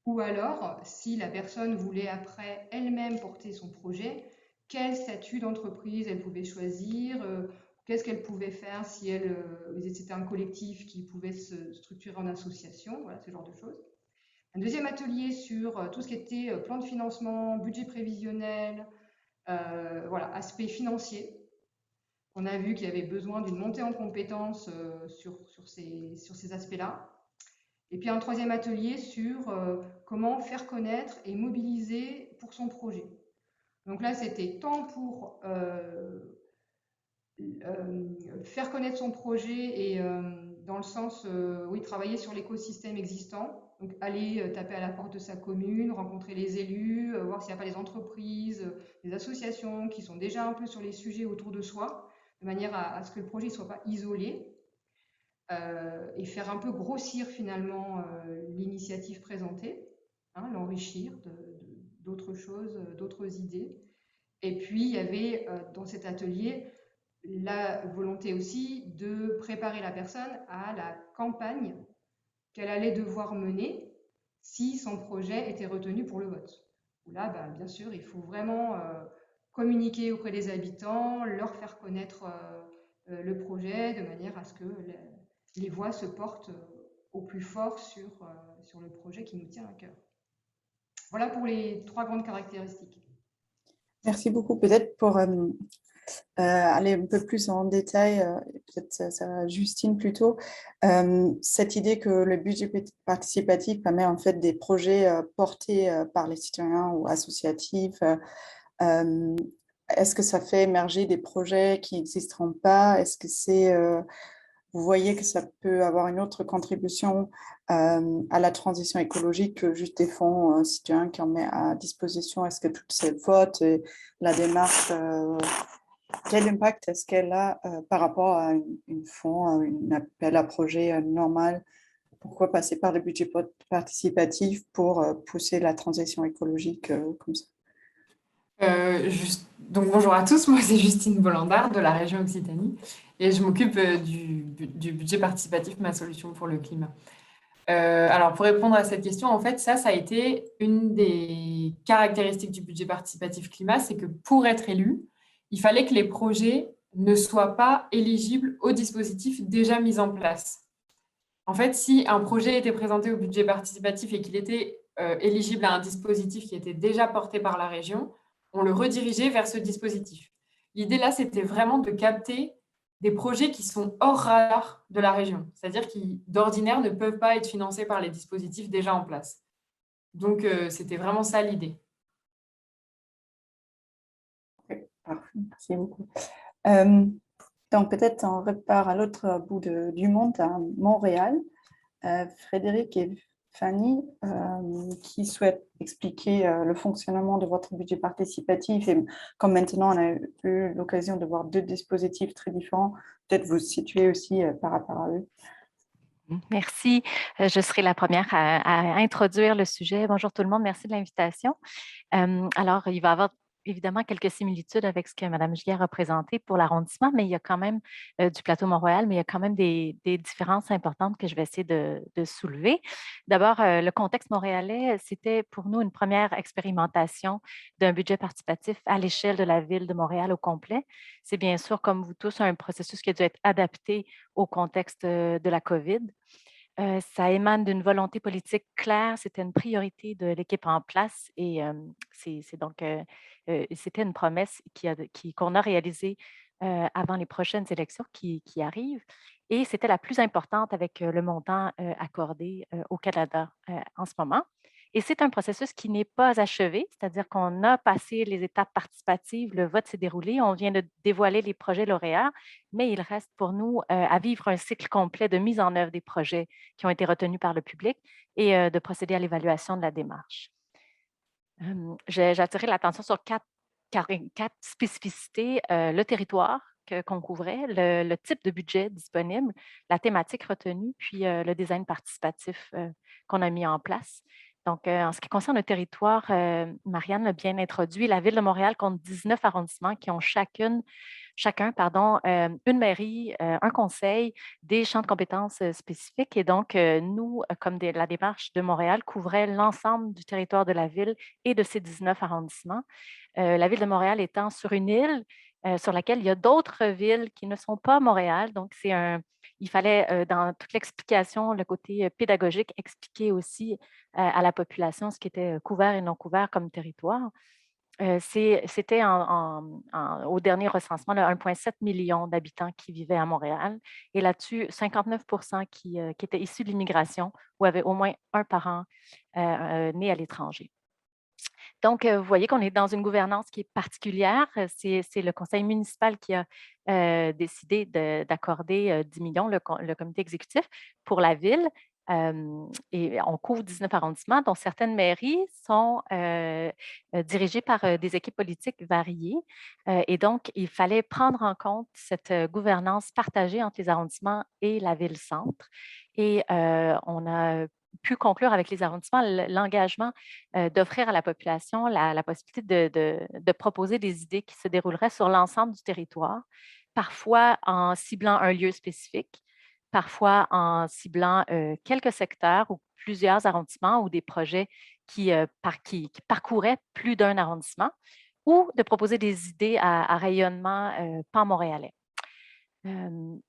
S5: Ou alors, si la personne voulait après elle-même porter son projet, quel statut d'entreprise elle pouvait choisir, qu'est-ce qu'elle pouvait faire si c'était un collectif qui pouvait se structurer en association, voilà, ce genre de choses. Un deuxième atelier sur tout ce qui était plan de financement, budget prévisionnel, voilà, aspect financier. On a vu qu'il y avait besoin d'une montée en compétences sur ces aspects-là. Et puis un troisième atelier sur comment faire connaître et mobiliser pour son projet. Donc là, c'était tant pour faire connaître son projet et dans le sens, oui, travailler sur l'écosystème existant. Donc aller taper à la porte de sa commune, rencontrer les élus, voir s'il n'y a pas des entreprises, des associations qui sont déjà un peu sur les sujets autour de soi, de manière à ce que le projet ne soit pas isolé. Et faire un peu grossir finalement l'initiative présentée, l'enrichir d'autres choses, d'autres idées. Et puis, il y avait dans cet atelier la volonté aussi de préparer la personne à la campagne qu'elle allait devoir mener si son projet était retenu pour le vote. Là, bien sûr, il faut vraiment communiquer auprès des habitants, leur faire connaître le projet de manière à ce que les voix se portent au plus fort sur le projet qui nous tient à cœur. Voilà pour les 3 grandes caractéristiques.
S1: Merci beaucoup. Peut-être pour aller un peu plus en détail, peut-être ça va Justine plutôt, cette idée que le budget participatif permet en fait des projets portés par les citoyens ou associatifs. Est-ce que ça fait émerger des projets qui n'existeront pas? Est-ce que vous voyez que ça peut avoir une autre contribution à la transition écologique que juste des fonds citoyens qu'on met à disposition? Est-ce que toutes ces votes et la démarche, quel impact est-ce qu'elle a par rapport à une fonds, à un appel à projet normal? Pourquoi passer par le budget participatif pour pousser la transition écologique comme ça?
S6: Donc bonjour à tous, moi c'est Justine Bollandard de la région Occitanie et je m'occupe du budget participatif Ma Solution pour le climat. Alors pour répondre à cette question, en fait ça a été une des caractéristiques du budget participatif climat, c'est que pour être élu, il fallait que les projets ne soient pas éligibles aux dispositifs déjà mis en place. En fait, si un projet était présenté au budget participatif et qu'il était éligible à un dispositif qui était déjà porté par la région, on le redirigeait vers ce dispositif. L'idée là, c'était vraiment de capter des projets qui sont hors radar de la région, c'est-à-dire qui, d'ordinaire, ne peuvent pas être financés par les dispositifs déjà en place. Donc, c'était vraiment ça l'idée.
S1: Parfait, merci beaucoup. Donc, peut-être on repart à l'autre bout du monde, à Montréal. Frédéric et Fanny, qui souhaitent expliquer le fonctionnement de votre budget participatif. Et comme maintenant, on a eu l'occasion de voir deux dispositifs très différents, peut-être vous situer aussi par rapport à eux.
S7: Merci. Je serai la première à introduire le sujet. Bonjour tout le monde, merci de l'invitation. Alors, il va y avoir évidemment quelques similitudes avec ce que Mme Giguère a présenté pour l'arrondissement, mais il y a quand même du plateau Mont-Royal, mais il y a quand même des différences importantes que je vais essayer de soulever. D'abord, le contexte montréalais, c'était pour nous une première expérimentation d'un budget participatif à l'échelle de la ville de Montréal au complet. C'est bien sûr, comme vous tous, un processus qui a dû être adapté au contexte de la COVID. Ça émane d'une volonté politique claire, c'était une priorité de l'équipe en place et c'était une promesse qu'on a réalisée avant les prochaines élections qui arrivent et c'était la plus importante avec le montant accordé au Canada en ce moment. Et c'est un processus qui n'est pas achevé, c'est-à-dire qu'on a passé les étapes participatives, le vote s'est déroulé, on vient de dévoiler les projets lauréats, mais il reste pour nous à vivre un cycle complet de mise en œuvre des projets qui ont été retenus par le public et de procéder à l'évaluation de la démarche. J'ai attiré l'attention sur quatre spécificités, le territoire qu'on couvrait, le type de budget disponible, la thématique retenue, puis le design participatif qu'on a mis en place. Donc, en ce qui concerne le territoire, Marianne l'a bien introduit, la Ville de Montréal compte 19 arrondissements qui ont chacun une mairie, un conseil, des champs de compétences spécifiques. Et donc, nous, comme la démarche de Montréal, couvrait l'ensemble du territoire de la ville et de ces 19 arrondissements. La Ville de Montréal étant sur une île sur laquelle il y a d'autres villes qui ne sont pas Montréal. Donc, il fallait, dans toute l'explication, le côté pédagogique, expliquer aussi à la population ce qui était couvert et non couvert comme territoire. C'était au dernier recensement 1,7 million d'habitants qui vivaient à Montréal. Et là-dessus, 59 qui étaient issus de l'immigration ou avaient au moins un parent né à l'étranger. Donc, vous voyez qu'on est dans une gouvernance qui est particulière. C'est le conseil municipal qui a décidé d'accorder 10 millions, le comité exécutif, pour la ville. Et on couvre 19 arrondissements, dont certaines mairies sont dirigées par des équipes politiques variées. Et donc, il fallait prendre en compte cette gouvernance partagée entre les arrondissements et la ville-centre. Et on a pu conclure avec les arrondissements l'engagement d'offrir à la population la possibilité de proposer des idées qui se dérouleraient sur l'ensemble du territoire, parfois en ciblant un lieu spécifique, parfois en ciblant quelques secteurs ou plusieurs arrondissements ou des projets qui parcouraient plus d'un arrondissement, ou de proposer des idées à rayonnement pan-montréalais.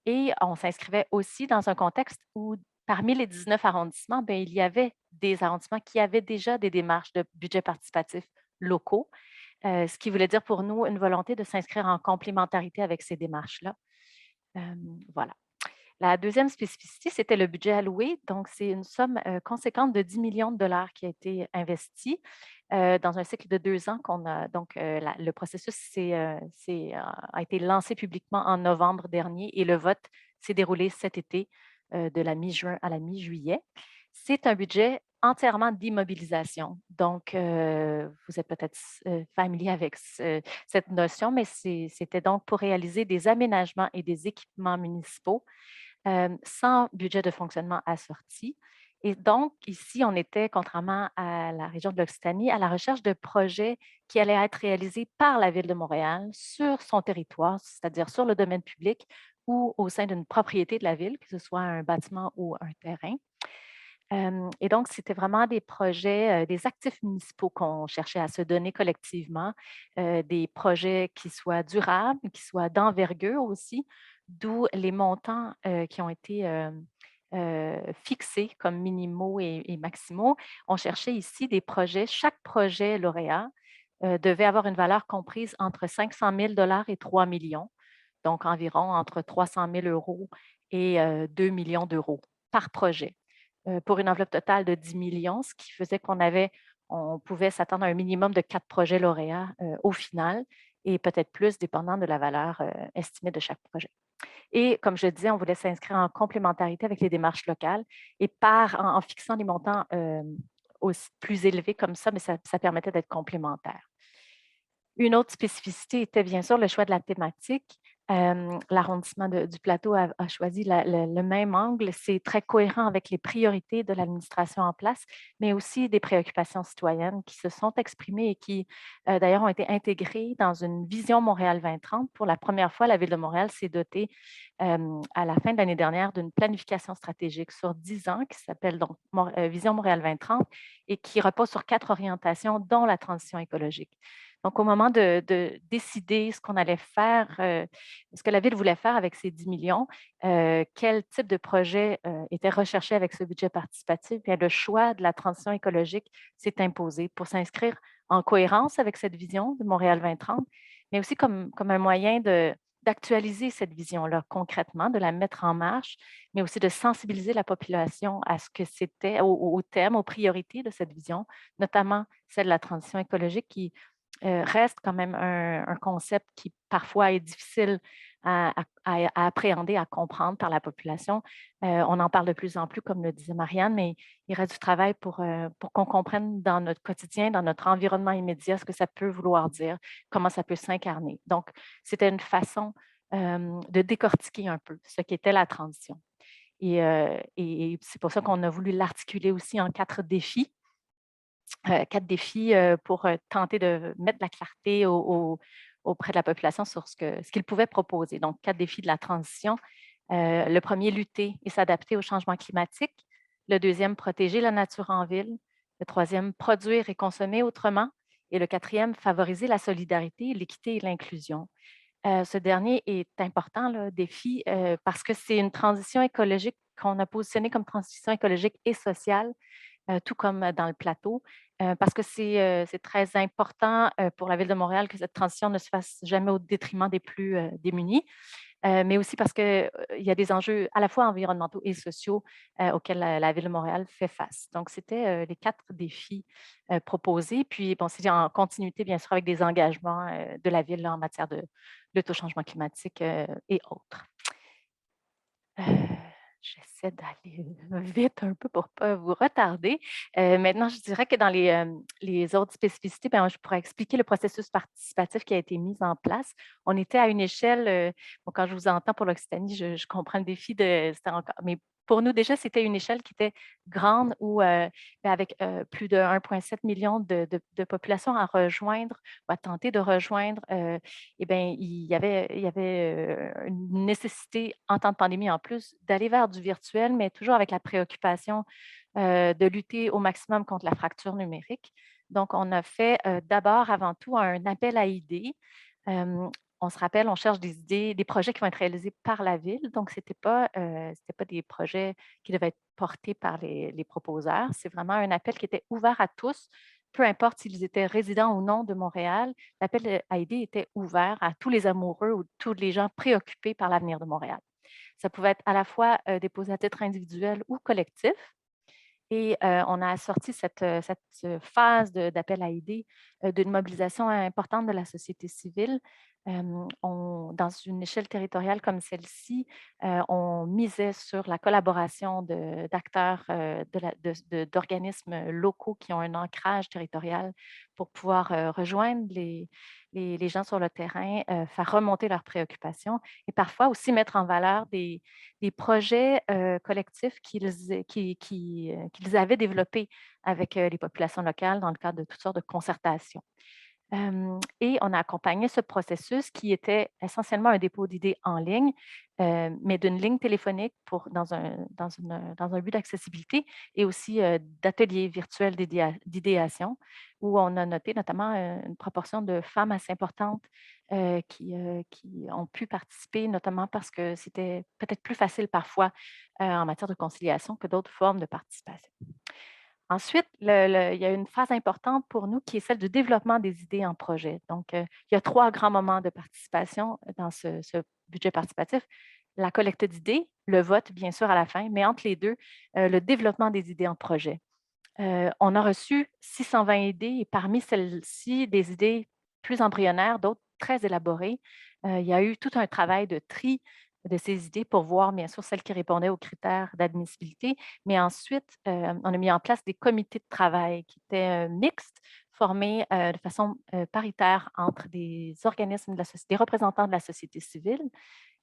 S7: Et on s'inscrivait aussi dans un contexte où parmi les 19 arrondissements, il y avait des arrondissements qui avaient déjà des démarches de budget participatif locaux. ce qui voulait dire pour nous une volonté de s'inscrire en complémentarité avec ces démarches-là. Voilà. La deuxième spécificité, c'était le budget alloué. Donc, c'est une somme conséquente de 10 millions de dollars qui a été investie dans un cycle de 2 ans qu'on a. Donc, le processus a été lancé publiquement en novembre dernier et le vote s'est déroulé cet été, de la mi-juin à la mi-juillet. C'est un budget entièrement d'immobilisation. Donc, vous êtes peut-être familier avec cette notion, mais c'était donc pour réaliser des aménagements et des équipements municipaux sans budget de fonctionnement assorti. Et donc, ici, on était, contrairement à la région de l'Occitanie, à la recherche de projets qui allaient être réalisés par la Ville de Montréal sur son territoire, c'est-à-dire sur le domaine public ou au sein d'une propriété de la Ville, que ce soit un bâtiment ou un terrain. Et donc, c'était vraiment des projets, des actifs municipaux qu'on cherchait à se donner collectivement, des projets qui soient durables, qui soient d'envergure aussi, d'où les montants qui ont été fixés comme minimaux et maximaux. On cherchait ici des projets, chaque projet lauréat devait avoir une valeur comprise entre 500 000 et 3 millions, donc environ entre 300 000 euros et 2 millions d'euros par projet, pour une enveloppe totale de 10 millions, ce qui faisait on pouvait s'attendre à un minimum de 4 projets lauréats au final, et peut-être plus, dépendant de la valeur estimée de chaque projet. Et comme je disais, on voulait s'inscrire en complémentarité avec les démarches locales et en fixant des montants plus élevés comme ça, mais ça permettait d'être complémentaire. Une autre spécificité était bien sûr le choix de la thématique. L'arrondissement du plateau a choisi le même angle. C'est très cohérent avec les priorités de l'administration en place, mais aussi des préoccupations citoyennes qui se sont exprimées et qui, d'ailleurs, ont été intégrées dans une vision Montréal 2030. Pour la première fois, la Ville de Montréal s'est dotée à la fin de l'année dernière d'une planification stratégique sur 10 ans qui s'appelle donc Vision Montréal 2030 et qui repose sur 4 orientations, dont la transition écologique. Donc, au moment de décider ce qu'on allait faire, ce que la Ville voulait faire avec ces 10 millions, quel type de projet était recherché avec ce budget participatif, bien, le choix de la transition écologique s'est imposé pour s'inscrire en cohérence avec cette vision de Montréal 2030, mais aussi comme un moyen d'actualiser cette vision-là concrètement, de la mettre en marche, mais aussi de sensibiliser la population à ce que c'était, au thème, aux priorités de cette vision, notamment celle de la transition écologique qui reste quand même un concept qui parfois est difficile à appréhender, à comprendre par la population. On en parle de plus en plus, comme le disait Marianne, mais il reste du travail pour qu'on comprenne dans notre quotidien, dans notre environnement immédiat, ce que ça peut vouloir dire, comment ça peut s'incarner. Donc, c'était une façon de décortiquer un peu ce qu'était la transition. Et c'est pour ça qu'on a voulu l'articuler aussi en 4 défis. 4 défis pour tenter de mettre de la clarté auprès de la population sur ce qu'ils pouvaient proposer. Donc, 4 défis de la transition. Le premier, lutter et s'adapter au changement climatique. Le deuxième, protéger la nature en ville. Le troisième, produire et consommer autrement. Et le quatrième, favoriser la solidarité, l'équité et l'inclusion. Ce dernier est important, le défi, parce que c'est une transition écologique qu'on a positionnée comme transition écologique et sociale, tout comme dans le plateau, parce que c'est très important pour la Ville de Montréal que cette transition ne se fasse jamais au détriment des plus démunis, mais aussi parce qu'il y a des enjeux à la fois environnementaux et sociaux auxquels la Ville de Montréal fait face. Donc, c'était les 4 défis proposés. Puis, bon, c'est en continuité, bien sûr, avec des engagements de la Ville là, en matière de lutte au changement climatique et autres. J'essaie d'aller vite un peu pour ne pas vous retarder. Maintenant, je dirais que dans les autres spécificités, ben, je pourrais expliquer le processus participatif qui a été mis en place. On était à une échelle, bon, quand je vous entends pour l'Occitanie, je comprends le défi mais pour nous, déjà, c'était une échelle qui était grande où, avec plus de 1,7 million de population à rejoindre ou à tenter de rejoindre, eh bien, il y avait une nécessité, en temps de pandémie en plus, d'aller vers du virtuel, mais toujours avec la préoccupation de lutter au maximum contre la fracture numérique. Donc, on a fait d'abord, avant tout, un appel à idées. On se rappelle, on cherche des idées, des projets qui vont être réalisés par la Ville. Donc, ce n'était pas des projets qui devaient être portés par les proposeurs. C'est vraiment un appel qui était ouvert à tous peu importe s'ils étaient résidents ou non de Montréal, l'appel à aider était ouvert à tous les amoureux ou tous les gens préoccupés par l'avenir de Montréal. Ça pouvait être à la fois déposé à titre individuel ou collectif. Et on a assorti cette phase d'appel à aider d'une mobilisation importante de la société civile. Dans une échelle territoriale comme celle-ci, on misait sur la collaboration d'acteurs, d'organismes locaux qui ont un ancrage territorial pour pouvoir rejoindre les gens sur le terrain, faire remonter leurs préoccupations et parfois aussi mettre en valeur des projets collectifs qu'ils avaient développés avec les populations locales dans le cadre de toutes sortes de concertations. Et on a accompagné ce processus qui était essentiellement un dépôt d'idées en ligne, mais d'une ligne téléphonique dans un but d'accessibilité et aussi d'ateliers virtuels d'idéation où on a noté notamment une proportion de femmes assez importante qui ont pu participer, notamment parce que c'était peut-être plus facile parfois en matière de conciliation que d'autres formes de participation. Ensuite, il y a une phase importante pour nous qui est celle du développement des idées en projet. Donc, il y a 3 grands moments de participation dans ce budget participatif. La collecte d'idées, le vote, bien sûr, à la fin, mais entre les deux, le développement des idées en projet. On a reçu 620 idées et parmi celles-ci, des idées plus embryonnaires, d'autres très élaborées. Il y a eu tout un travail de tri de ces idées pour voir, bien sûr, celles qui répondaient aux critères d'admissibilité. Mais ensuite, on a mis en place des comités de travail qui étaient mixtes, formés de façon paritaire entre des organismes, des représentants de la société civile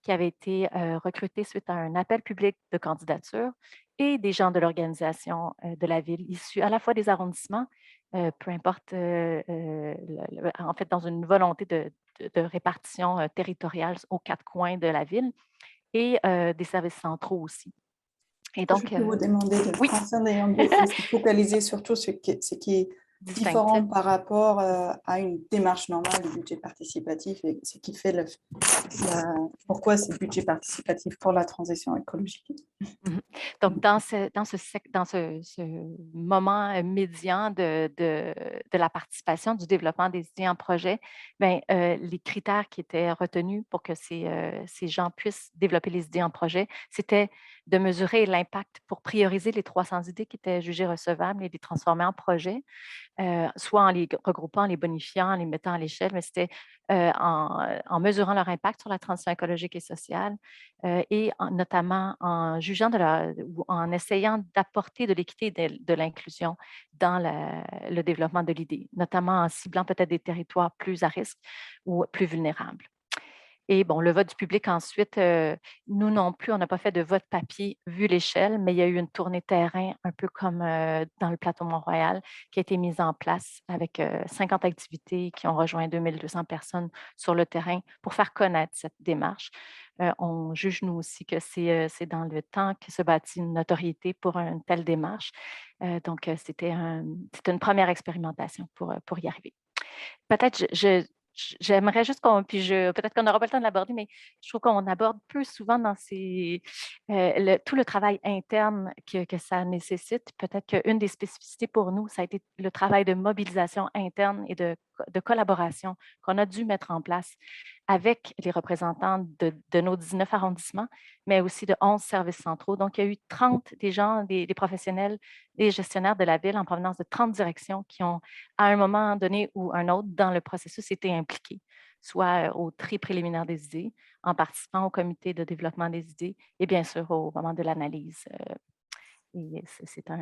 S7: qui avaient été recrutés suite à un appel public de candidature et des gens de l'organisation de la ville, issus à la fois des arrondissements, peu importe, en fait, dans une volonté de répartition territoriale aux 4 coins de la ville, et des services centraux aussi. Et donc,
S1: je peux vous demander de
S7: oui.
S1: français et anglais, se focaliser surtout sur ce qui est différent par rapport à une démarche normale du budget participatif et ce qui fait pourquoi c'est budget participatif pour la transition écologique.
S7: Donc, dans ce moment médian de la participation, du développement des idées en projet, les critères qui étaient retenus pour que ces gens puissent développer les idées en projet, c'était de mesurer l'impact pour prioriser les 300 idées qui étaient jugées recevables et les transformer en projets, soit en les regroupant, en les bonifiant, en les mettant à l'échelle, mais c'était en mesurant leur impact sur la transition écologique et sociale et notamment en jugeant ou en essayant d'apporter de l'équité et de l'inclusion dans le développement de l'idée, notamment en ciblant peut-être des territoires plus à risque ou plus vulnérables. Et bon, le vote du public ensuite, nous non plus, on n'a pas fait de vote papier vu l'échelle, mais il y a eu une tournée terrain, un peu comme dans le plateau Mont-Royal, qui a été mise en place avec 50 activités qui ont rejoint 2200 personnes sur le terrain pour faire connaître cette démarche. On juge, nous aussi, que c'est dans le temps que se bâtit une notoriété pour une telle démarche. Donc, c'était une première expérimentation pour y arriver. Peut-être, j'aimerais juste peut-être qu'on n'aura pas le temps de l'aborder, mais je trouve qu'on aborde peu souvent dans tout le travail interne que ça nécessite. Peut-être qu'une des spécificités pour nous, ça a été le travail de mobilisation interne et de collaboration qu'on a dû mettre en place avec les représentants de nos 19 arrondissements, mais aussi de 11 services centraux. Donc, il y a eu 30 des gens, des professionnels, des gestionnaires de la ville en provenance de 30 directions qui ont, à un moment donné ou un autre, dans le processus, été impliqués, soit au tri préliminaire des idées, en participant au comité de développement des idées et bien sûr au moment de l'analyse. Et c'était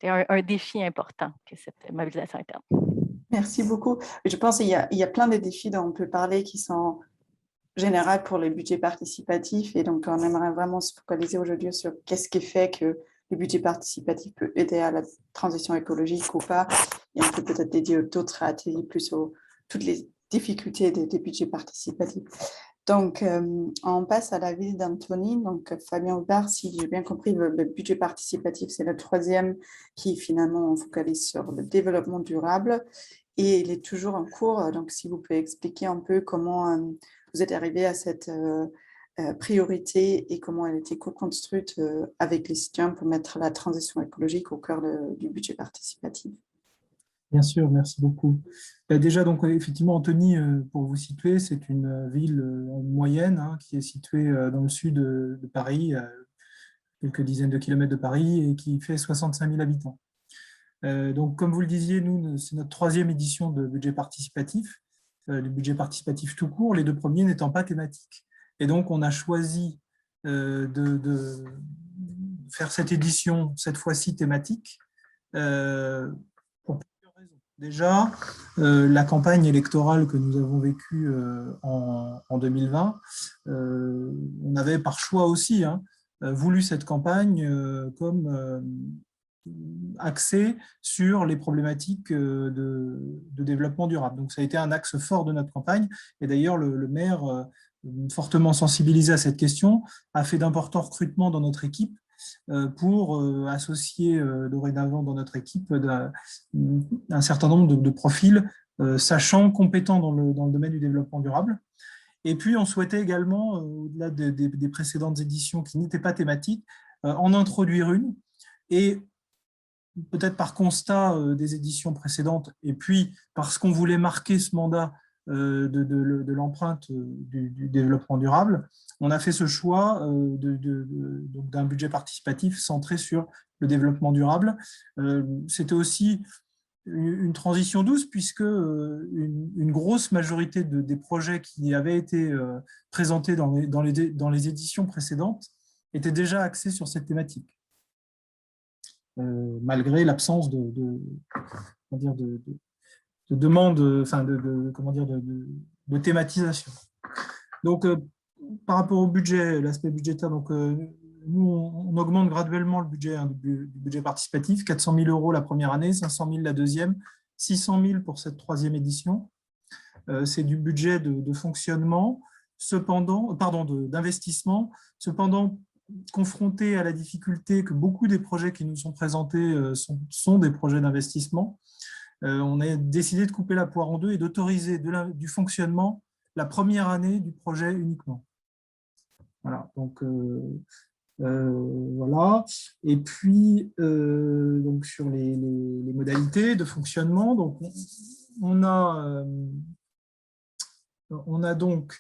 S7: un défi important que cette mobilisation interne.
S1: Merci beaucoup. Je pense qu'il y a plein de défis dont on peut parler qui sont généraux pour les budgets participatifs. Et donc, on aimerait vraiment se focaliser aujourd'hui sur qu'est-ce qui fait que le budget participatif peut aider à la transition écologique ou pas. Et on peut peut-être dédier d'autres ateliers plus toutes les difficultés des budgets participatifs. Donc, on passe à la ville d'Antony. Donc, Fabien Aubert, si j'ai bien compris, le budget participatif, c'est le 3e qui, finalement, on focalise sur le développement durable. Et il est toujours en cours. Donc, si vous pouvez expliquer un peu comment vous êtes arrivé à cette priorité et comment elle a été co-construite avec les citoyens pour mettre la transition écologique au cœur du budget participatif.
S8: Bien sûr, merci beaucoup. Déjà, donc, effectivement, Antony, pour vous situer, c'est une ville moyenne hein, qui est située dans le sud de Paris, à quelques dizaines de kilomètres de Paris, et qui fait 65 000 habitants. Donc, comme vous le disiez, nous, c'est notre 3e édition de budget participatif, du budget participatif tout court, les 2 premiers n'étant pas thématiques. Et donc, on a choisi de faire cette édition, cette fois-ci thématique, pour plusieurs raisons. Déjà, la campagne électorale que nous avons vécue en 2020, on avait par choix aussi voulu cette campagne comme axée sur les problématiques de développement durable. Donc, ça a été un axe fort de notre campagne. Et d'ailleurs, le maire, fortement sensibilisé à cette question, a fait d'importants recrutements dans notre équipe pour associer dorénavant dans notre équipe un certain nombre de profils sachants, compétents dans le domaine du développement durable. Et puis, on souhaitait également, au-delà des précédentes éditions qui n'étaient pas thématiques, en introduire une. Et peut-être par constat des éditions précédentes, et puis parce qu'on voulait marquer ce mandat de l'empreinte du développement durable, on a fait ce choix d'un budget participatif centré sur le développement durable. C'était aussi une transition douce, puisque une grosse majorité des projets qui avaient été présentés dans les éditions précédentes étaient déjà axés sur cette thématique. Malgré l'absence de demande, enfin de thématisation. Donc, par rapport au budget, l'aspect budgétaire, donc, nous, on augmente graduellement le budget du budget participatif, 400 000 € la première année, 500 000 la deuxième, 600 000 pour cette 3e édition. C'est du budget de fonctionnement, d'investissement. Cependant, confrontés à la difficulté que beaucoup des projets qui nous sont présentés sont des projets d'investissement, on a décidé de couper la poire en deux et d'autoriser du fonctionnement la première année du projet uniquement. Voilà, donc voilà. Et puis, donc sur les modalités de fonctionnement, donc on a donc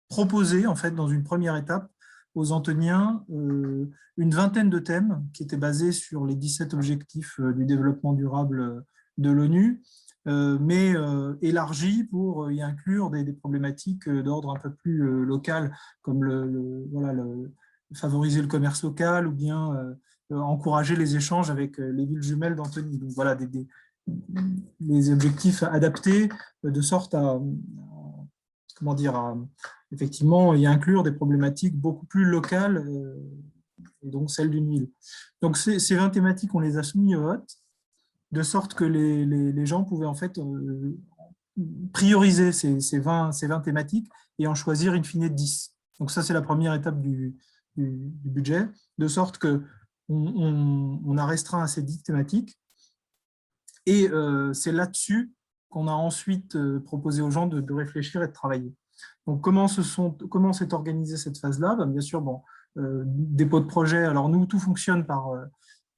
S8: proposé, en fait, dans une première étape, aux Antoniens une vingtaine de thèmes qui étaient basés sur les 17 objectifs du développement durable de l'ONU, mais élargis pour y inclure des problématiques d'ordre un peu plus local, comme favoriser le commerce local ou bien encourager les échanges avec les villes jumelles d'Antony. Donc voilà, les objectifs adaptés de sorte à effectivement y inclure des problématiques beaucoup plus locales, et donc celles d'une ville. Donc ces 20 thématiques, on les a soumis au vote, de sorte que les gens pouvaient en fait prioriser ces 20 thématiques et en choisir in fine 10. Donc ça, c'est la première étape du budget, de sorte qu'on a restreint à ces 10 thématiques. Et c'est là-dessus qu'on a ensuite proposé aux gens de réfléchir et de travailler. Donc, comment s'est organisée cette phase-là? Bien sûr, dépôt de projet. Alors, nous, tout fonctionne par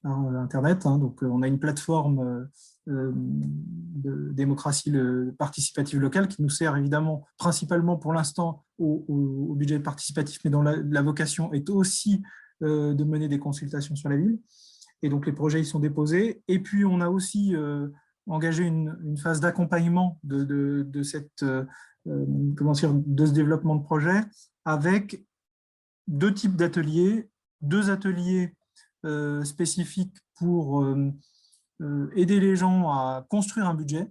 S8: Internet. Donc, on a une plateforme de démocratie participative locale qui nous sert évidemment principalement pour l'instant au budget participatif, mais dont la vocation est aussi de mener des consultations sur la ville. Et donc, les projets y sont déposés. Et puis, on a aussi engagé une phase d'accompagnement de ce développement de projet avec 2 types d'ateliers, 2 ateliers spécifiques pour aider les gens à construire un budget,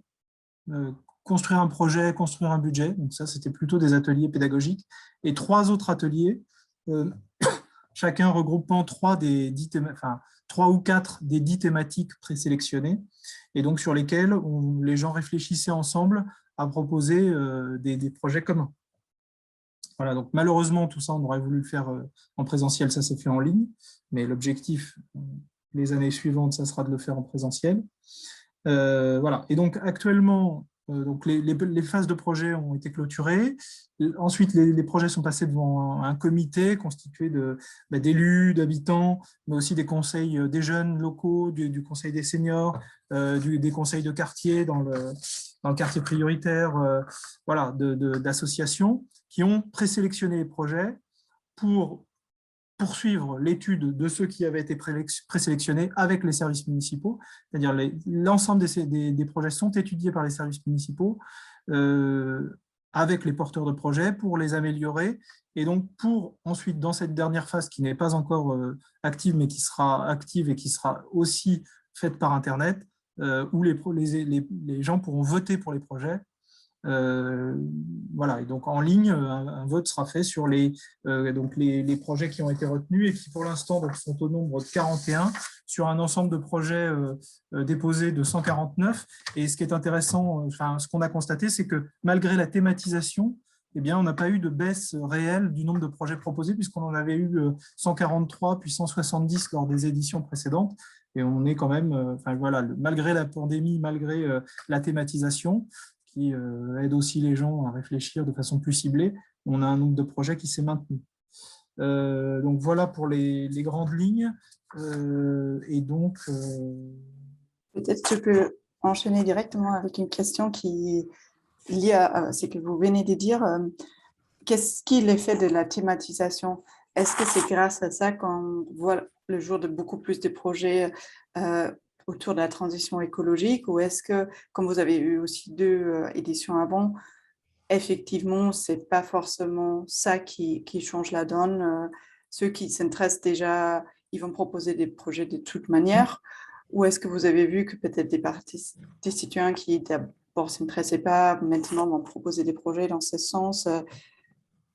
S8: construire un projet, construire un budget. Donc ça, c'était plutôt des ateliers pédagogiques. Et 3 autres ateliers, chacun regroupant 3 ou 4 des 10 thématiques présélectionnées, et donc sur lesquelles les gens réfléchissaient ensemble à proposer des projets communs. Voilà, donc malheureusement, tout ça, on aurait voulu le faire en présentiel, ça s'est fait en ligne, mais l'objectif, les années suivantes, ça sera de le faire en présentiel. Voilà, et donc actuellement, Donc les phases de projet ont été clôturées. Ensuite, les projets sont passés devant un comité constitué d'élus, d'habitants, mais aussi des conseils des jeunes locaux, du conseil des seniors, des conseils de quartier dans le quartier prioritaire, voilà, d'associations qui ont présélectionné les projets pour poursuivre l'étude de ceux qui avaient été présélectionnés avec les services municipaux, c'est-à-dire l'ensemble des projets sont étudiés par les services municipaux avec les porteurs de projets pour les améliorer et donc pour ensuite, dans cette dernière phase qui n'est pas encore active, mais qui sera active et qui sera aussi faite par Internet, où les gens pourront voter pour les projets. Voilà, et donc en ligne, un vote sera fait sur les projets qui ont été retenus et qui pour l'instant sont au nombre de 41 sur un ensemble de projets déposés de 149. Et ce qui est intéressant, ce qu'on a constaté, c'est que malgré la thématisation, eh bien, on n'a pas eu de baisse réelle du nombre de projets proposés puisqu'on en avait eu 143 puis 170 lors des éditions précédentes. Et on est quand même, voilà, malgré la pandémie, malgré la thématisation, qui aide aussi les gens à réfléchir de façon plus ciblée, on a un nombre de projets qui s'est maintenu. Donc voilà pour les grandes lignes. Et donc,
S1: peut-être que je peux enchaîner directement avec une question qui est liée à ce que vous venez de dire. Qu'est-ce qui est l'effet de la thématisation? Est-ce que c'est grâce à ça qu'on voit le jour de beaucoup plus de projets autour de la transition écologique, ou est-ce que, comme vous avez eu aussi 2 éditions avant, effectivement, ce n'est pas forcément ça qui change la donne. Ceux qui s'intéressent déjà, ils vont proposer des projets de toute manière, ou est-ce que vous avez vu que peut-être des citoyens qui d'abord ne s'intéressaient pas, maintenant vont proposer des projets dans ce sens?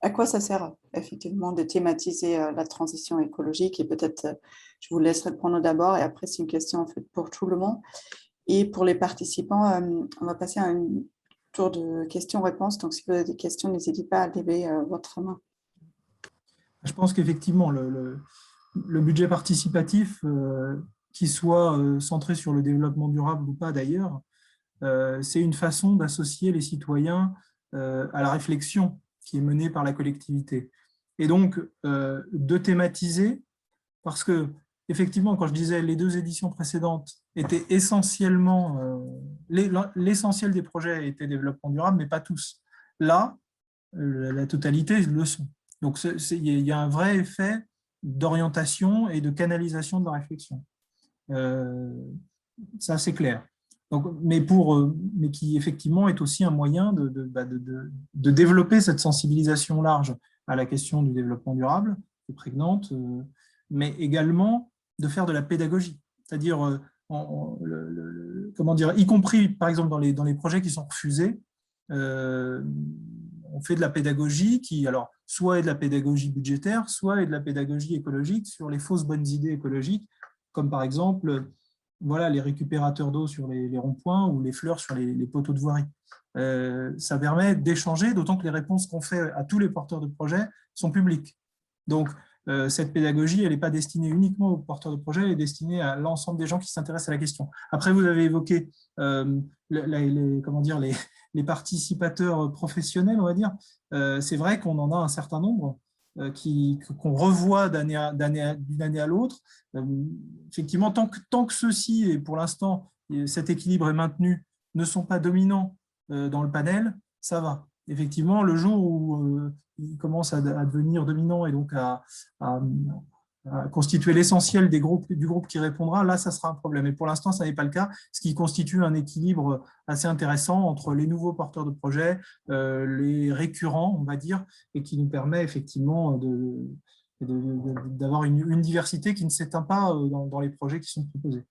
S1: À quoi ça sert effectivement de thématiser la transition écologique? Et peut-être, je vous laisse répondre d'abord et après, c'est une question en fait pour tout le monde. Et pour les participants, on va passer à un tour de questions-réponses. Donc, si vous avez des questions, n'hésitez pas à lever votre main.
S8: Je pense qu'effectivement, le budget participatif, qu'il soit centré sur le développement durable ou pas d'ailleurs, c'est une façon d'associer les citoyens à la réflexion qui est menée par la collectivité. Et donc, de thématiser, parce que, effectivement, quand je disais les 2 éditions précédentes étaient essentiellement, l'essentiel des projets était développement durable, mais pas tous. Là, la totalité le sont. Donc, il y a un vrai effet d'orientation et de canalisation de la réflexion. Ça, c'est clair. Donc, mais qui effectivement est aussi un moyen de développer cette sensibilisation large à la question du développement durable, qui est prégnante, mais également de faire de la pédagogie. C'est-à-dire, comment dire, y compris par exemple dans les projets qui sont refusés, on fait de la pédagogie qui, alors, soit est de la pédagogie budgétaire, soit est de la pédagogie écologique sur les fausses bonnes idées écologiques, comme par exemple, voilà, les récupérateurs d'eau sur les ronds-points ou les fleurs sur les poteaux de voirie. Ça permet d'échanger, d'autant que les réponses qu'on fait à tous les porteurs de projets sont publiques. Donc, cette pédagogie, elle n'est pas destinée uniquement aux porteurs de projets, elle est destinée à l'ensemble des gens qui s'intéressent à la question. Après, vous avez évoqué les participateurs professionnels, on va dire. C'est vrai qu'on en a un certain nombre qu'on revoit d'une année à l'autre. Effectivement, tant que ceux-ci, et pour l'instant, cet équilibre est maintenu, ne sont pas dominants dans le panel, ça va. Effectivement, le jour où ils commencent à devenir dominants et donc à constituer l'essentiel du groupe qui répondra, là, ça sera un problème. Et pour l'instant, ça n'est pas le cas, ce qui constitue un équilibre assez intéressant entre les nouveaux porteurs de projets, les récurrents, on va dire, et qui nous permet effectivement d'avoir une diversité qui ne s'éteint pas dans les projets qui sont proposés.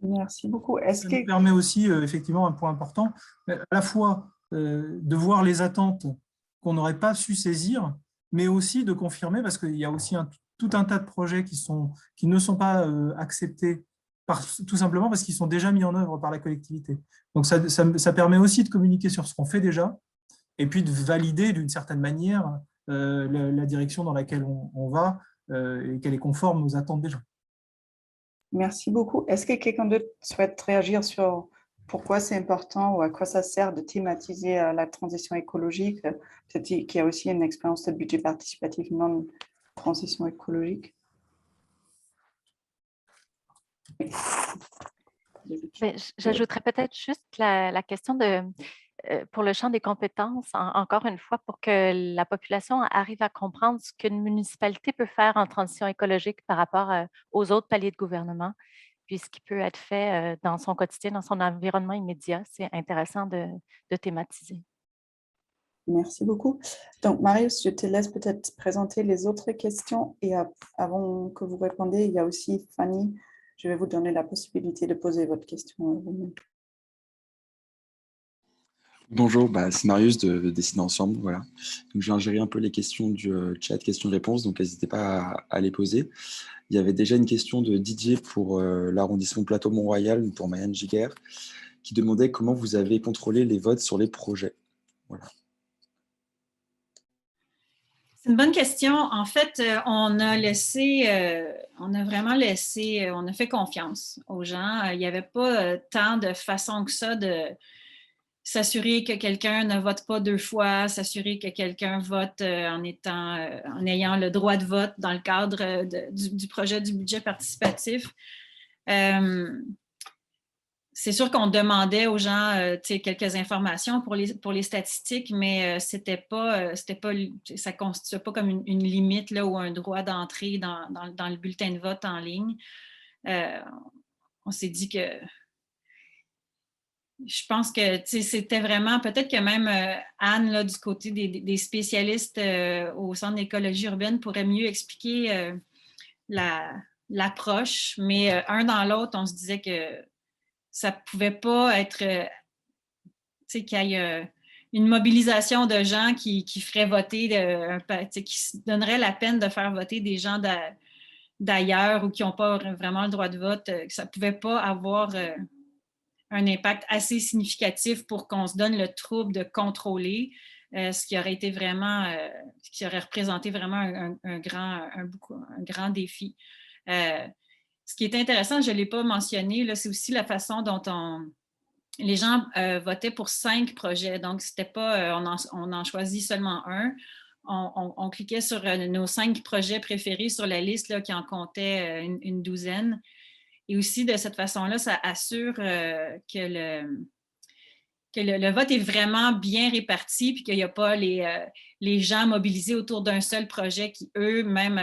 S1: Merci beaucoup.
S8: Ça nous permet aussi, effectivement, un point important, à la fois de voir les attentes qu'on n'aurait pas su saisir, mais aussi de confirmer, parce qu'il y a aussi tout un tas de projets qui ne sont pas acceptés, tout simplement parce qu'ils sont déjà mis en œuvre par la collectivité. Donc, ça permet aussi de communiquer sur ce qu'on fait déjà, et puis de valider d'une certaine manière la direction dans laquelle on va, et qu'elle est conforme aux attentes des gens.
S1: Merci beaucoup. Est-ce que quelqu'un d'autre souhaite réagir sur pourquoi c'est important ou à quoi ça sert de thématiser la transition écologique? Peut-être qu'il y a aussi une expérience de budget participatif non transition écologique.
S7: J'ajouterais peut-être juste la question de, pour le champ des compétences, encore une fois, pour que la population arrive à comprendre ce qu'une municipalité peut faire en transition écologique par rapport aux autres paliers de gouvernement, puis ce qui peut être fait dans son quotidien, dans son environnement immédiat. C'est intéressant de thématiser.
S1: Merci beaucoup. Donc, Marius, je te laisse peut-être présenter les autres questions et avant que vous répondiez, il y a aussi Fanny. Je vais vous donner la possibilité de poser votre question vous-même.
S9: Bonjour, c'est Marius de Dessiner Ensemble. Voilà. Donc, je viens gérer un peu les questions du chat questions-réponses, donc n'hésitez pas à les poser. Il y avait déjà une question de Didier pour l'arrondissement Plateau-Mont-Royal, pour Marianne Giguère, qui demandait comment vous avez contrôlé les votes sur les projets. Voilà.
S4: C'est une bonne question. En fait, on a fait confiance aux gens. Il n'y avait pas tant de façon que ça de s'assurer que quelqu'un ne vote pas 2 fois, s'assurer que quelqu'un vote en ayant le droit de vote dans le cadre du projet du budget participatif. C'est sûr qu'on demandait aux gens quelques informations pour les statistiques, mais ça ne constitue pas comme une limite là, ou un droit d'entrée dans le bulletin de vote en ligne. On s'est dit que je pense que c'était vraiment, peut-être que même Anne, là, du côté des spécialistes au Centre d'écologie urbaine, pourrait mieux expliquer l'approche, mais un dans l'autre, on se disait que ça ne pouvait pas être, qu'il y ait une mobilisation de gens qui feraient voter, qui se donneraient la peine de faire voter des gens d'ailleurs ou qui n'ont pas vraiment le droit de vote, que ça ne pouvait pas avoir un impact assez significatif pour qu'on se donne le trouble de contrôler, ce qui aurait été vraiment, ce qui aurait représenté vraiment un grand défi. Ce qui est intéressant, je ne l'ai pas mentionné, c'est aussi la façon dont les gens votaient pour 5 projets. Donc, c'était pas, on en choisit seulement un. On cliquait sur nos 5 projets préférés sur la liste là, qui en comptait une douzaine. Et aussi, de cette façon-là, ça assure que le vote est vraiment bien réparti puis qu'il n'y a pas les gens mobilisés autour d'un seul projet qui, eux, même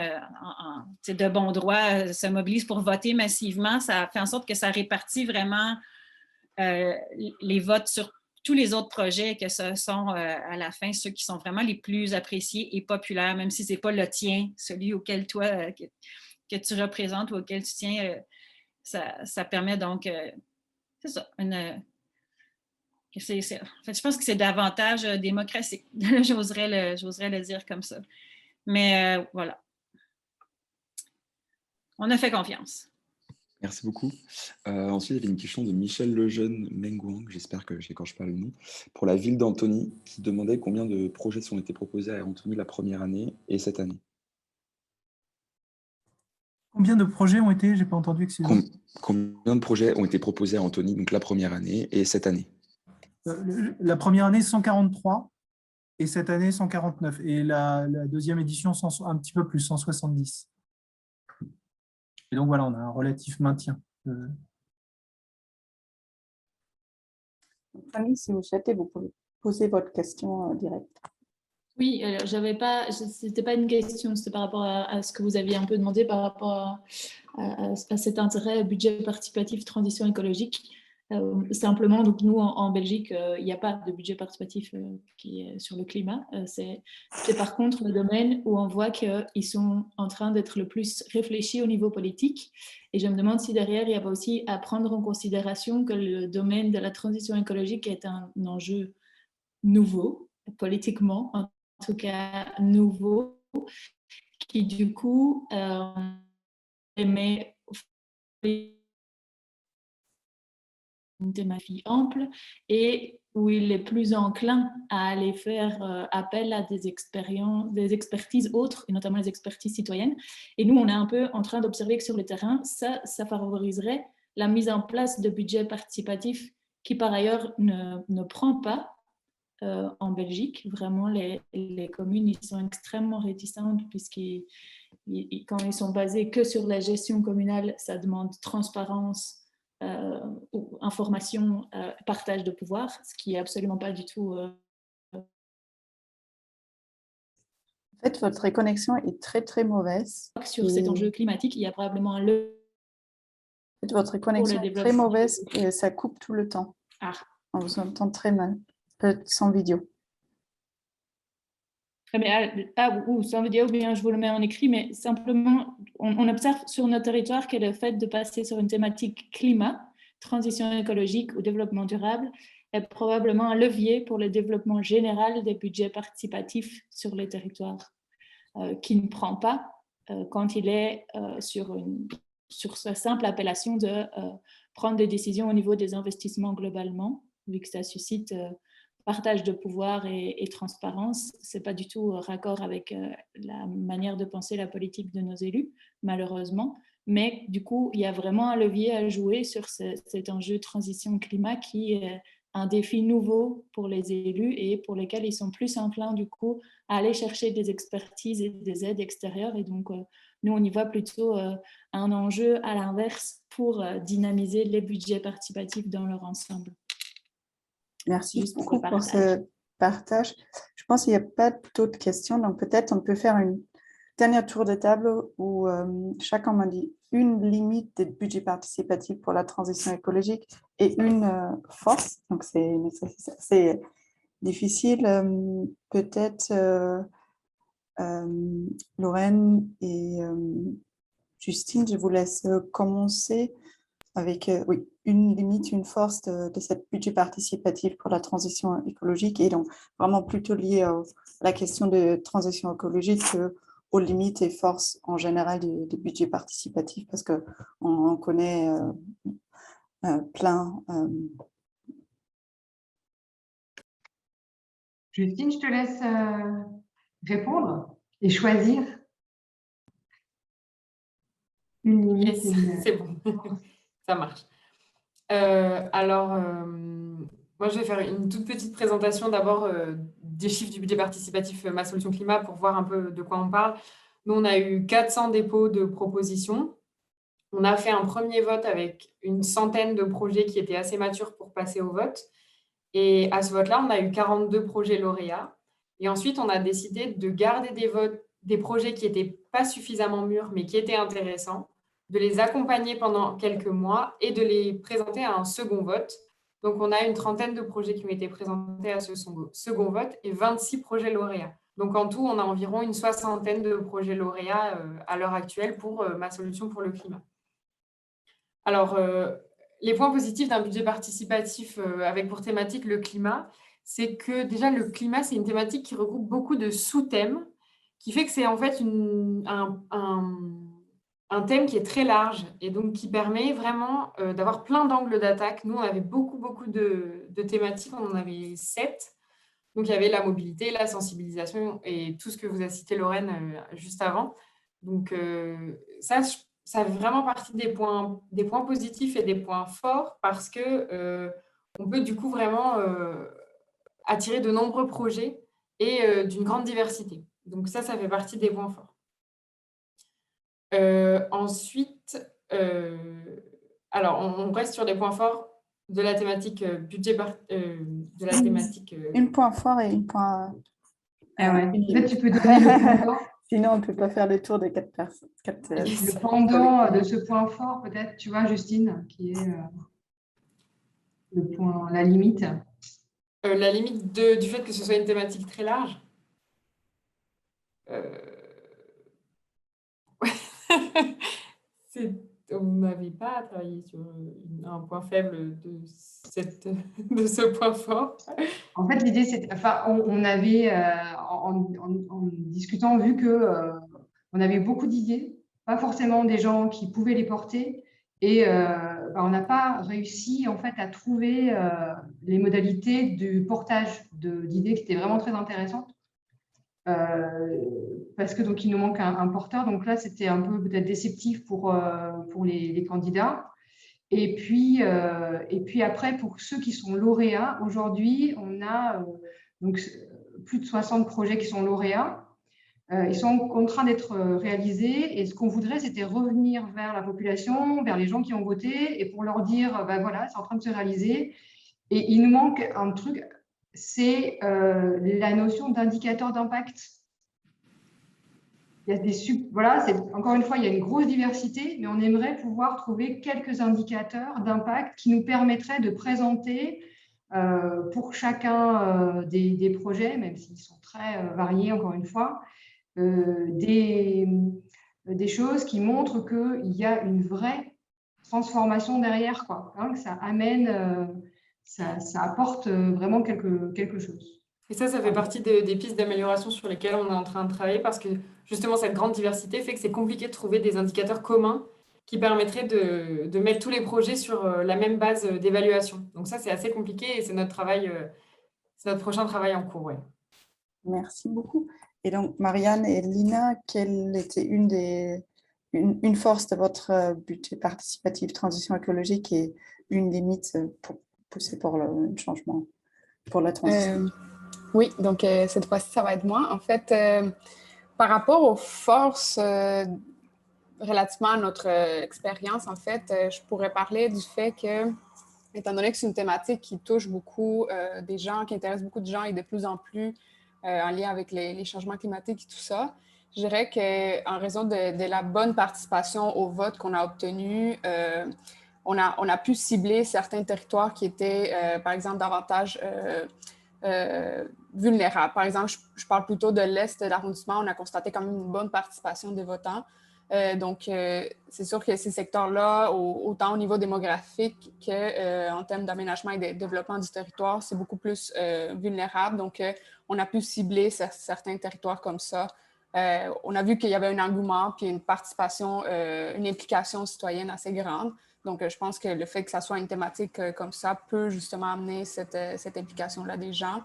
S4: de bon droit, se mobilisent pour voter massivement. Ça fait en sorte que ça répartit vraiment les votes sur tous les autres projets, que ce sont à la fin ceux qui sont vraiment les plus appréciés et populaires, même si ce n'est pas le tien, celui auquel toi, que tu représentes ou auquel tu tiens. Ça permet donc, c'est ça, en fait, je pense que c'est davantage démocratique. J'oserais le dire comme ça. Mais voilà. On a fait confiance.
S9: Merci beaucoup. Ensuite, il y avait une question de Michel Lejeune Mengwang, j'espère que j'écorche pas le nom, pour la ville d'Antony, qui demandait combien de projets ont été proposés à Antony la première année et cette année.
S8: Combien de projets ont été, j'ai pas entendu, excusez-moi.
S9: Combien de projets ont été proposés à Antony, donc la première année et cette année?
S8: La première année, 143, et cette année, 149. Et la deuxième édition, un petit peu plus, 170. Et donc voilà, on a un relatif maintien.
S1: Fanny, si vous souhaitez, vous pouvez poser votre question directe.
S10: Oui, alors c'était pas une question, c'était par rapport à ce que vous aviez un peu demandé par rapport à cet intérêt budget participatif transition écologique. Simplement, donc nous en Belgique, il n'y a pas de budget participatif qui est sur le climat. C'est par contre le domaine où on voit qu'ils sont en train d'être le plus réfléchis au niveau politique. Et je me demande si derrière, il y a pas aussi à prendre en considération que le domaine de la transition écologique est un enjeu nouveau, politiquement, en tout cas nouveau, qui du coup met une thématique ample et où il est plus enclin à aller faire appel à des expertises autres, et notamment les expertises citoyennes. Et nous, on est un peu en train d'observer que sur le terrain, ça favoriserait la mise en place de budgets participatifs qui, par ailleurs, ne prend pas en Belgique. Vraiment, les communes, ils sont extrêmement réticentes puisqu'ils quand ils sont basés que sur la gestion communale, ça demande transparence, information, partage de pouvoir, ce qui n'est absolument pas du tout...
S1: En fait, votre connexion est très, très mauvaise.
S10: Sur cet enjeu climatique, il y a probablement un levier.
S1: En fait, votre connexion est très mauvaise et ça coupe tout le temps.
S10: Ah.
S1: On vous entend très mal, peut-être sans vidéo.
S10: Sans vidéo, bien je vous le mets en écrit, mais simplement, on observe sur notre territoire que le fait de passer sur une thématique climat, transition écologique ou développement durable est probablement un levier pour le développement général des budgets participatifs sur les territoires, qui ne prend pas quand il est sur sa simple appellation de prendre des décisions au niveau des investissements globalement, vu que ça suscite partage de pouvoir et transparence. Ce n'est pas du tout raccord avec la manière de penser la politique de nos élus, malheureusement. Mais du coup, il y a vraiment un levier à jouer sur cet enjeu transition climat qui est un défi nouveau pour les élus et pour lesquels ils sont plus enclins du coup à aller chercher des expertises et des aides extérieures. Et donc, nous, on y voit plutôt un enjeu à l'inverse pour dynamiser les budgets participatifs dans leur ensemble.
S1: Merci beaucoup pour ce partage. Je pense qu'il n'y a pas d'autres questions, donc peut-être on peut faire une dernière tour de table où chacun m'a dit une limite des budgets participatifs pour la transition écologique et une force. Donc c'est difficile. Peut-être Lorraine et Justine, je vous laisse commencer avec une limite, une force de cette budget participatif pour la transition écologique et donc vraiment plutôt lié à la question de transition écologique qu'aux limites et forces en général des budgets participatifs parce qu'on connaît plein.
S5: Justine, je te laisse répondre et choisir. Une limite.
S6: C'est bon, ça marche. Moi, je vais faire une toute petite présentation d'abord des chiffres du budget participatif Ma Solution Climat pour voir un peu de quoi on parle. Nous, on a eu 400 dépôts de propositions. On a fait un premier vote avec une centaine de projets qui étaient assez matures pour passer au vote. Et à ce vote-là, on a eu 42 projets lauréats. Et ensuite, on a décidé de garder des projets qui n'étaient pas suffisamment mûrs, mais qui étaient intéressants, de les accompagner pendant quelques mois et de les présenter à un second vote. Donc, on a une trentaine de projets qui ont été présentés à ce second vote et 26 projets lauréats. Donc, en tout, on a environ une soixantaine de projets lauréats à l'heure actuelle pour Ma Solution pour le climat. Alors, les points positifs d'un budget participatif avec pour thématique le climat, c'est que déjà, le climat, c'est une thématique qui regroupe beaucoup de sous-thèmes, qui fait que c'est en fait un thème qui est très large et donc qui permet vraiment d'avoir plein d'angles d'attaque. Nous, on avait beaucoup de thématiques, on en avait 7. Donc, il y avait la mobilité, la sensibilisation et tout ce que vous a cité Lorraine juste avant. Donc, ça fait vraiment partie des points positifs et des points forts parce qu'on peut du coup vraiment attirer de nombreux projets et d'une grande diversité. Donc, ça fait partie des points forts. Ensuite, alors on reste sur les points forts de la thématique budget de la thématique.
S1: Une point fort et une point.
S5: Peut-être tu peux donner le pendant.
S1: Sinon, on ne peut pas faire le tour des 4 personnes.
S5: Le pendant de ce point fort, peut-être, tu vois, Justine, qui est la limite.
S6: La limite du fait que ce soit une thématique très large. On n'avait pas travaillé sur un point faible de ce point fort.
S5: En fait, l'idée, c'est, on avait, en discutant, vu que on avait beaucoup d'idées, pas forcément des gens qui pouvaient les porter, Et on n'a pas réussi en fait à trouver les modalités du portage d'idées qui étaient vraiment très intéressantes. Parce que donc il nous manque un porteur. Donc là, c'était un peu peut-être déceptif pour les candidats. Et puis après, pour ceux qui sont lauréats, aujourd'hui, on a donc plus de 60 projets qui sont lauréats. Ils sont en train d'être réalisés et ce qu'on voudrait, c'était revenir vers la population, vers les gens qui ont voté et pour leur dire, ben voilà, c'est en train de se réaliser. Et il nous manque un truc, c'est la notion d'indicateur d'impact. Il y a voilà, encore une fois, il y a une grosse diversité, mais on aimerait pouvoir trouver quelques indicateurs d'impact qui nous permettraient de présenter pour chacun des projets, même s'ils sont très variés, encore une fois, des choses qui montrent qu'il y a une vraie transformation derrière, quoi, hein, que ça amène, ça apporte vraiment quelque chose.
S6: Et ça fait partie des pistes d'amélioration sur lesquelles on est en train de travailler parce que justement cette grande diversité fait que c'est compliqué de trouver des indicateurs communs qui permettraient de mettre tous les projets sur la même base d'évaluation. Donc ça, c'est assez compliqué et c'est notre travail, c'est notre prochain travail en cours. Ouais.
S1: Merci beaucoup. Et donc, Marianne et Lina, quelle était une force de votre budget participatif transition écologique et une limite pour pousser pour le changement, pour la transition?
S11: Oui, donc cette fois-ci, ça va être moi. En fait, par rapport aux forces relativement à notre expérience, en fait, je pourrais parler du fait que, étant donné que c'est une thématique qui touche beaucoup des gens, qui intéresse beaucoup de gens et de plus en plus en lien avec les changements climatiques et tout ça, je dirais qu'en raison de la bonne participation au vote qu'on a obtenu, on a pu cibler certains territoires qui étaient, par exemple, davantage vulnérables. Par exemple, je parle plutôt de l'Est de l'arrondissement. On a constaté quand même une bonne participation des votants. Donc, c'est sûr que ces secteurs-là, autant au niveau démographique qu'en termes d'aménagement et de développement du territoire, c'est beaucoup plus vulnérable. Donc, on a pu cibler certains territoires comme ça. On a vu qu'il y avait un engouement puis une participation, une implication citoyenne assez grande. Donc, je pense que le fait que ça soit une thématique comme ça peut justement amener cette implication-là des gens.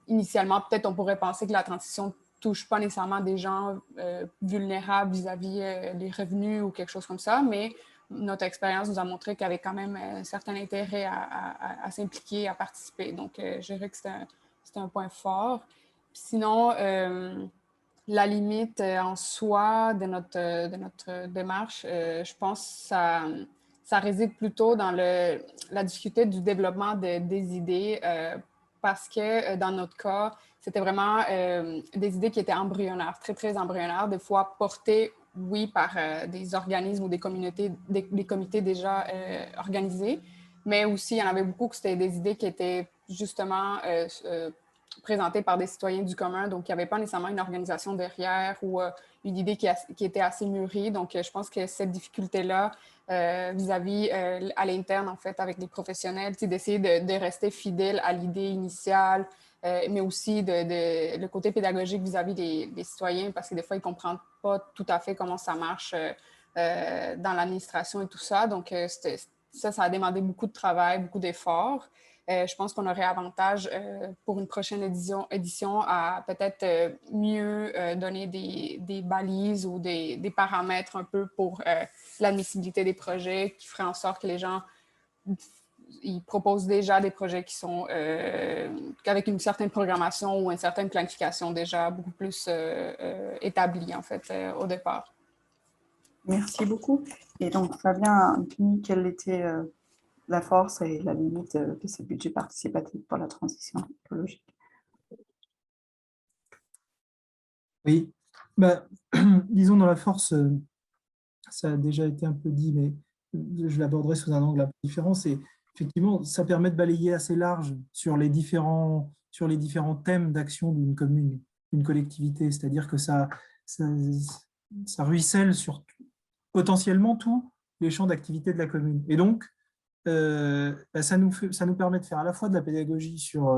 S11: Initialement, peut-être on pourrait penser que la transition touche pas nécessairement des gens vulnérables vis-à-vis les revenus ou quelque chose comme ça, mais notre expérience nous a montré qu'il y avait quand même un certain intérêt à s'impliquer, à participer. Donc, je dirais que c'est un point fort. Puis sinon, la limite en soi de notre démarche, je pense que ça réside plutôt dans la difficulté du développement des idées parce que dans notre cas, c'était vraiment des idées qui étaient embryonnaires, très, très embryonnaires, des fois portées, oui, par des organismes ou des communautés, des comités déjà organisés, mais aussi, il y en avait beaucoup que c'était des idées qui étaient justement présentées par des citoyens du commun, donc il n'y avait pas nécessairement une organisation derrière ou une idée qui était assez mûrie. Donc, je pense que cette difficulté-là, vis-à-vis à l'interne, en fait, avec les professionnels, d'essayer de rester fidèle à l'idée initiale, mais aussi le côté pédagogique vis-à-vis des citoyens, parce que des fois, ils ne comprennent pas tout à fait comment ça marche dans l'administration et tout ça. Donc, ça a demandé beaucoup de travail, beaucoup d'efforts. Je pense qu'on aurait avantage pour une prochaine édition à peut-être mieux donner des balises ou des paramètres un peu pour l'admissibilité des projets qui feraient en sorte que les gens ils proposent déjà des projets qui sont avec une certaine programmation ou une certaine planification déjà beaucoup plus établie en fait au départ.
S1: Merci beaucoup. Et donc, Fabien, Anthony, quelle était la force et la limite de ce budget participatif pour la transition écologique?
S8: Oui, disons dans la force, ça a déjà été un peu dit, mais je l'aborderai sous un angle un peu différent. C'est effectivement, ça permet de balayer assez large sur les différents thèmes d'action d'une commune, d'une collectivité. C'est-à-dire que ça ruisselle sur potentiellement tous les champs d'activité de la commune. Et donc, ça nous permet de faire à la fois de la pédagogie sur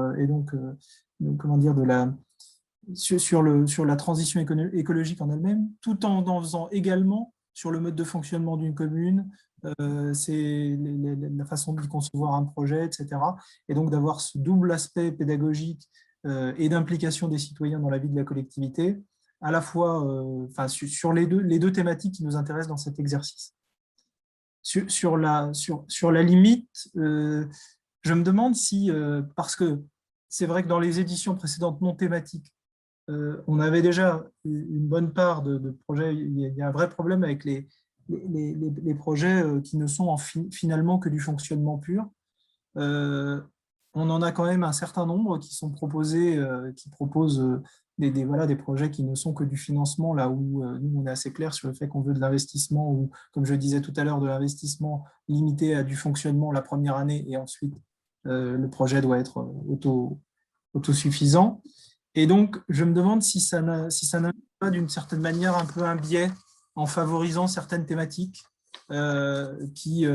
S8: la transition écologique en elle-même, tout en faisant également sur le mode de fonctionnement d'une commune, c'est la façon de concevoir un projet, etc. Et donc d'avoir ce double aspect pédagogique et d'implication des citoyens dans la vie de la collectivité, à la fois sur les deux thématiques qui nous intéressent dans cet exercice. Sur la limite, je me demande si, parce que c'est vrai que dans les éditions précédentes non thématiques, on avait déjà une bonne part de projets. Il y a un vrai problème avec les projets qui ne sont finalement que du fonctionnement pur. On en a quand même un certain nombre qui sont proposés, qui proposent des projets qui ne sont que du financement, là où nous, on est assez clair sur le fait qu'on veut de l'investissement, ou comme je disais tout à l'heure, de l'investissement limité à du fonctionnement la première année, et ensuite le projet doit être autosuffisant. Et donc, je me demande si ça n'a pas d'une certaine manière un peu un biais en favorisant certaines thématiques qui,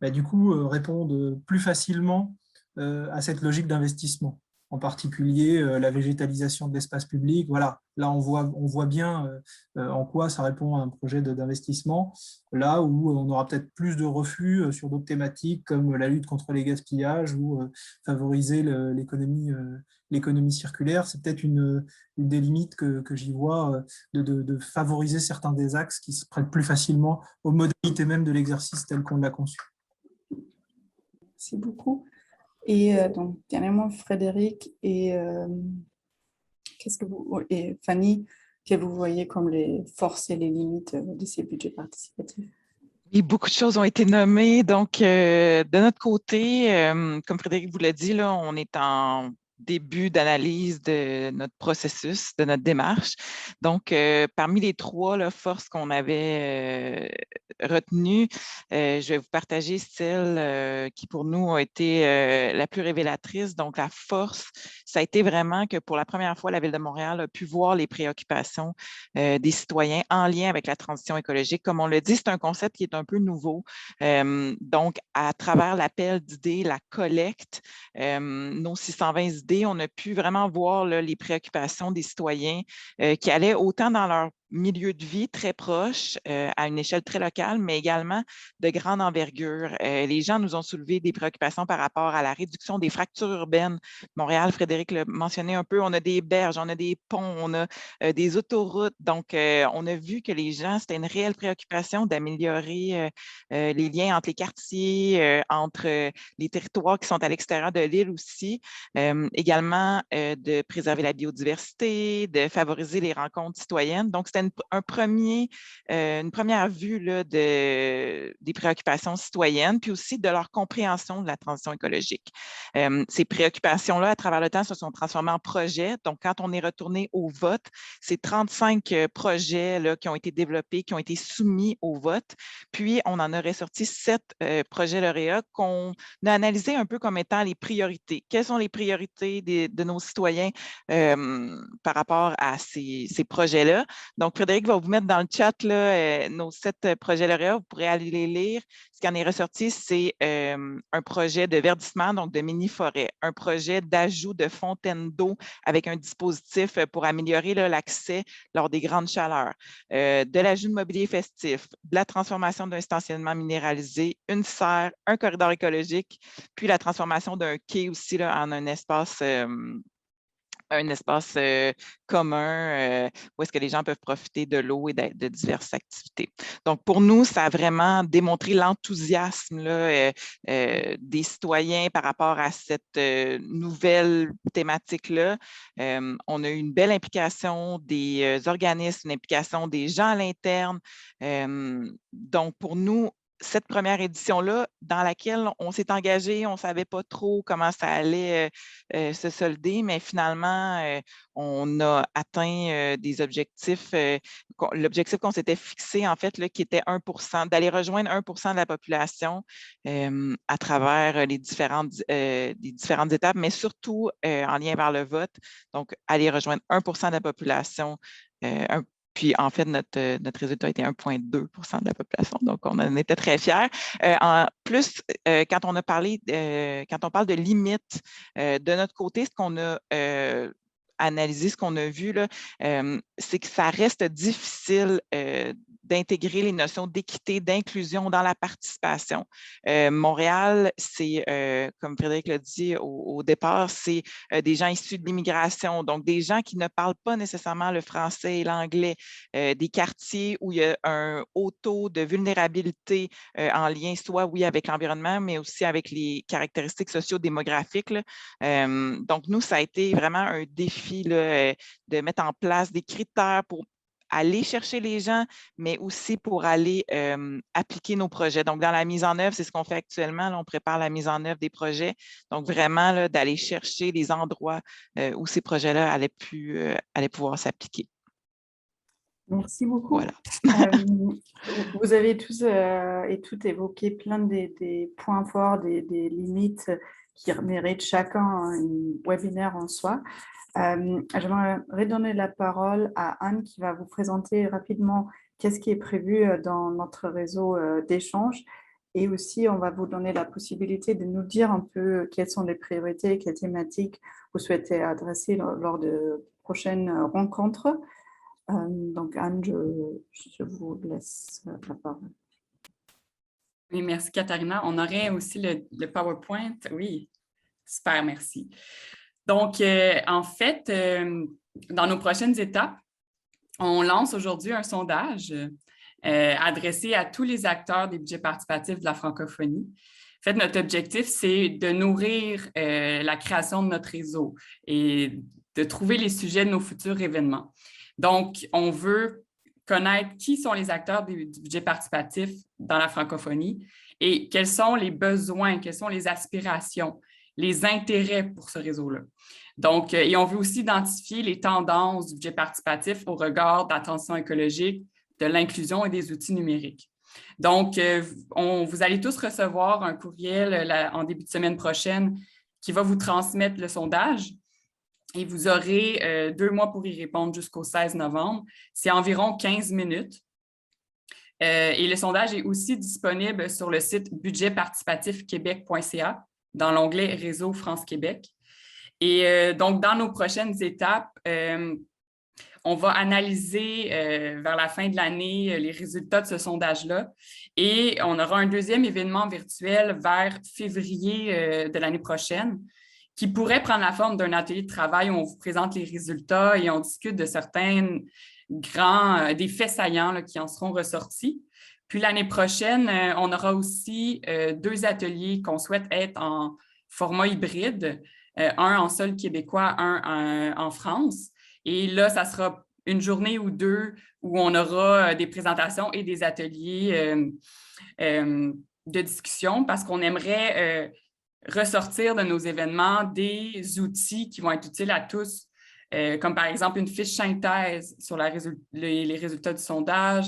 S8: du coup, répondent plus facilement à cette logique d'investissement. En particulier, la végétalisation de l'espace public. Voilà, là, on voit bien en quoi ça répond à un projet d'investissement, là où on aura peut-être plus de refus sur d'autres thématiques comme la lutte contre les gaspillages ou favoriser l'économie circulaire. C'est peut-être une des limites que j'y vois, de favoriser certains des axes qui se prêtent plus facilement aux modalités même de l'exercice tel qu'on l'a conçu.
S1: Merci beaucoup. Et donc, dernièrement, Frédéric et Fanny, que vous voyez comme les forces et les limites de ces budgets participatifs?
S12: Et beaucoup de choses ont été nommées. Donc, de notre côté, comme Frédéric vous l'a dit, là, on est en début d'analyse de notre processus, de notre démarche. Donc, parmi les trois forces qu'on avait retenues, je vais vous partager celle qui, pour nous, a été la plus révélatrice. Donc, la force, ça a été vraiment que pour la première fois, la Ville de Montréal a pu voir les préoccupations des citoyens en lien avec la transition écologique. Comme on le dit, c'est un concept qui est un peu nouveau. Donc, à travers l'appel d'idées, la collecte, nos 620 idées, on a pu vraiment voir les préoccupations des citoyens qui allaient autant dans leur milieu de vie très proche, à une échelle très locale, mais également de grande envergure. Les gens nous ont soulevé des préoccupations par rapport à la réduction des fractures urbaines. Montréal, Frédéric l'a mentionné un peu, on a des berges, on a des ponts, on a des autoroutes. Donc, on a vu que les gens, c'était une réelle préoccupation d'améliorer les liens entre les quartiers, entre les territoires qui sont à l'extérieur de l'île aussi. Également, de préserver la biodiversité, de favoriser les rencontres citoyennes. Donc, c'était une première vue là, des préoccupations citoyennes, puis aussi de leur compréhension de la transition écologique. Ces préoccupations-là, à travers le temps, se sont transformées en projets. Donc, quand on est retourné au vote, c'est 35 projets là, qui ont été développés, qui ont été soumis au vote. Puis, on en a ressorti 7 projets lauréats qu'on a analysés un peu comme étant les priorités. Quelles sont les priorités de nos citoyens par rapport à ces projets-là? Donc, Frédéric va vous mettre dans le chat là, nos 7 projets lauréats. Vous pourrez aller les lire. Ce qui en est ressorti, c'est un projet de verdissement, donc de mini-forêt, un projet d'ajout de fontaines d'eau avec un dispositif pour améliorer l'accès lors des grandes chaleurs, de l'ajout de mobilier festif, de la transformation d'un stationnement minéralisé, une serre, un corridor écologique, puis la transformation d'un quai aussi là, en un espace commun où est-ce que les gens peuvent profiter de l'eau et de diverses activités. Donc, pour nous, ça a vraiment démontré l'enthousiasme des citoyens par rapport à cette nouvelle thématique-là. On a eu une belle implication des organismes, une implication des gens à l'interne. Donc, pour nous, cette première édition-là, dans laquelle on s'est engagé, on ne savait pas trop comment ça allait se solder, mais finalement, on a atteint des objectifs. L'objectif qu'on s'était fixé, en fait, là, qui était 1%, d'aller rejoindre 1% de la population à travers les différentes étapes, mais surtout en lien vers le vote. Donc, aller rejoindre 1% de la population, puis, en fait, notre résultat était 1,2% de la population. Donc, on en était très fiers. En plus, quand on parle de limites, de notre côté, ce qu'on a analysé, ce qu'on a vu, c'est que ça reste difficile d'intégrer les notions d'équité, d'inclusion dans la participation. Montréal, c'est, comme Frédéric l'a dit au départ, c'est des gens issus de l'immigration, donc des gens qui ne parlent pas nécessairement le français et l'anglais, des quartiers où il y a un haut taux de vulnérabilité en lien soit, oui, avec l'environnement, mais aussi avec les caractéristiques socio-démographiques. Donc, nous, ça a été vraiment un défi là, de mettre en place des critères pour aller chercher les gens, mais aussi pour aller appliquer nos projets. Donc, dans la mise en œuvre, c'est ce qu'on fait actuellement. Là, on prépare la mise en œuvre des projets. Donc, vraiment, d'aller chercher les endroits où ces projets-là allaient pouvoir s'appliquer.
S1: Merci beaucoup.
S12: Voilà.
S1: Vous avez tous et toutes évoqué plein des points forts, des limites qui méritent chacun un webinaire en soi. J'aimerais donner la parole à Anne qui va vous présenter rapidement qu'est-ce qui est prévu dans notre réseau d'échange. Et aussi, on va vous donner la possibilité de nous dire un peu quelles sont les priorités, quelles thématiques vous souhaitez adresser lors de prochaines rencontres. Donc, Anne, je vous laisse la parole.
S2: Oui, merci, Katharina. On aurait aussi le PowerPoint. Oui, super, merci. Donc, en fait, dans nos prochaines étapes, on lance aujourd'hui un sondage adressé à tous les acteurs des budgets participatifs de la francophonie. En fait, notre objectif, c'est de nourrir la création de notre réseau et de trouver les sujets de nos futurs événements. Donc, on veut connaître qui sont les acteurs du budget participatif dans la francophonie et quels sont les besoins, quelles sont les aspirations, les intérêts pour ce réseau-là. Donc, et on veut aussi identifier les tendances du budget participatif au regard de la transition écologique, de l'inclusion et des outils numériques. Donc, vous allez tous recevoir un courriel en début de semaine prochaine qui va vous transmettre le sondage. Et vous aurez 2 mois pour y répondre jusqu'au 16 novembre. C'est environ 15 minutes. Et le sondage est aussi disponible sur le site budgetparticipatifquebec.ca dans l'onglet Réseau France-Québec. Et donc, dans nos prochaines étapes, on va analyser vers la fin de l'année les résultats de ce sondage-là. Et on aura un deuxième événement virtuel vers février de l'année prochaine, qui pourrait prendre la forme d'un atelier de travail où on vous présente les résultats et on discute de certains des faits saillants là, qui en seront ressortis. Puis l'année prochaine, on aura aussi 2 ateliers qu'on souhaite être en format hybride, un en sol québécois, un en France. Et là, ça sera une journée ou 2 où on aura des présentations et des ateliers de discussion parce qu'on aimerait ressortir de nos événements des outils qui vont être utiles à tous, comme par exemple une fiche synthèse sur les résultats du sondage,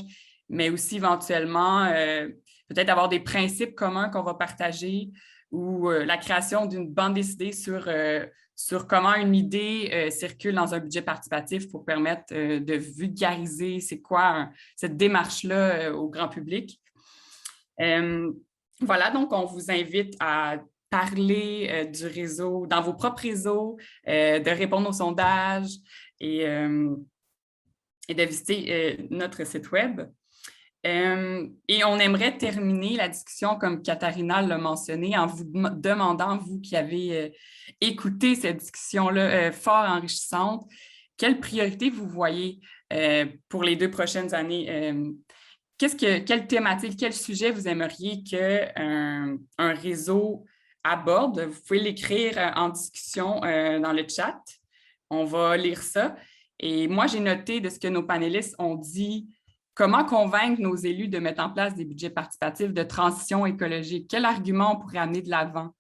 S2: mais aussi éventuellement peut-être avoir des principes communs qu'on va partager ou la création d'une bande dessinée sur comment une idée circule dans un budget participatif pour permettre de vulgariser c'est quoi cette démarche-là au grand public. Voilà, donc on vous invite à parler du réseau, dans vos propres réseaux, de répondre aux sondages et de visiter notre site web. Et on aimerait terminer la discussion, comme Katharina l'a mentionné, en vous demandant, vous qui avez écouté cette discussion-là fort enrichissante, quelles priorités vous voyez pour les 2 prochaines années? Quelle thématique, quel sujet vous aimeriez qu'un réseau aborde? Vous pouvez l'écrire en discussion dans le chat. On va lire ça. Et moi, j'ai noté de ce que nos panélistes ont dit, comment convaincre nos élus de mettre en place des budgets participatifs de transition écologique? Quel argument on pourrait amener de l'avant?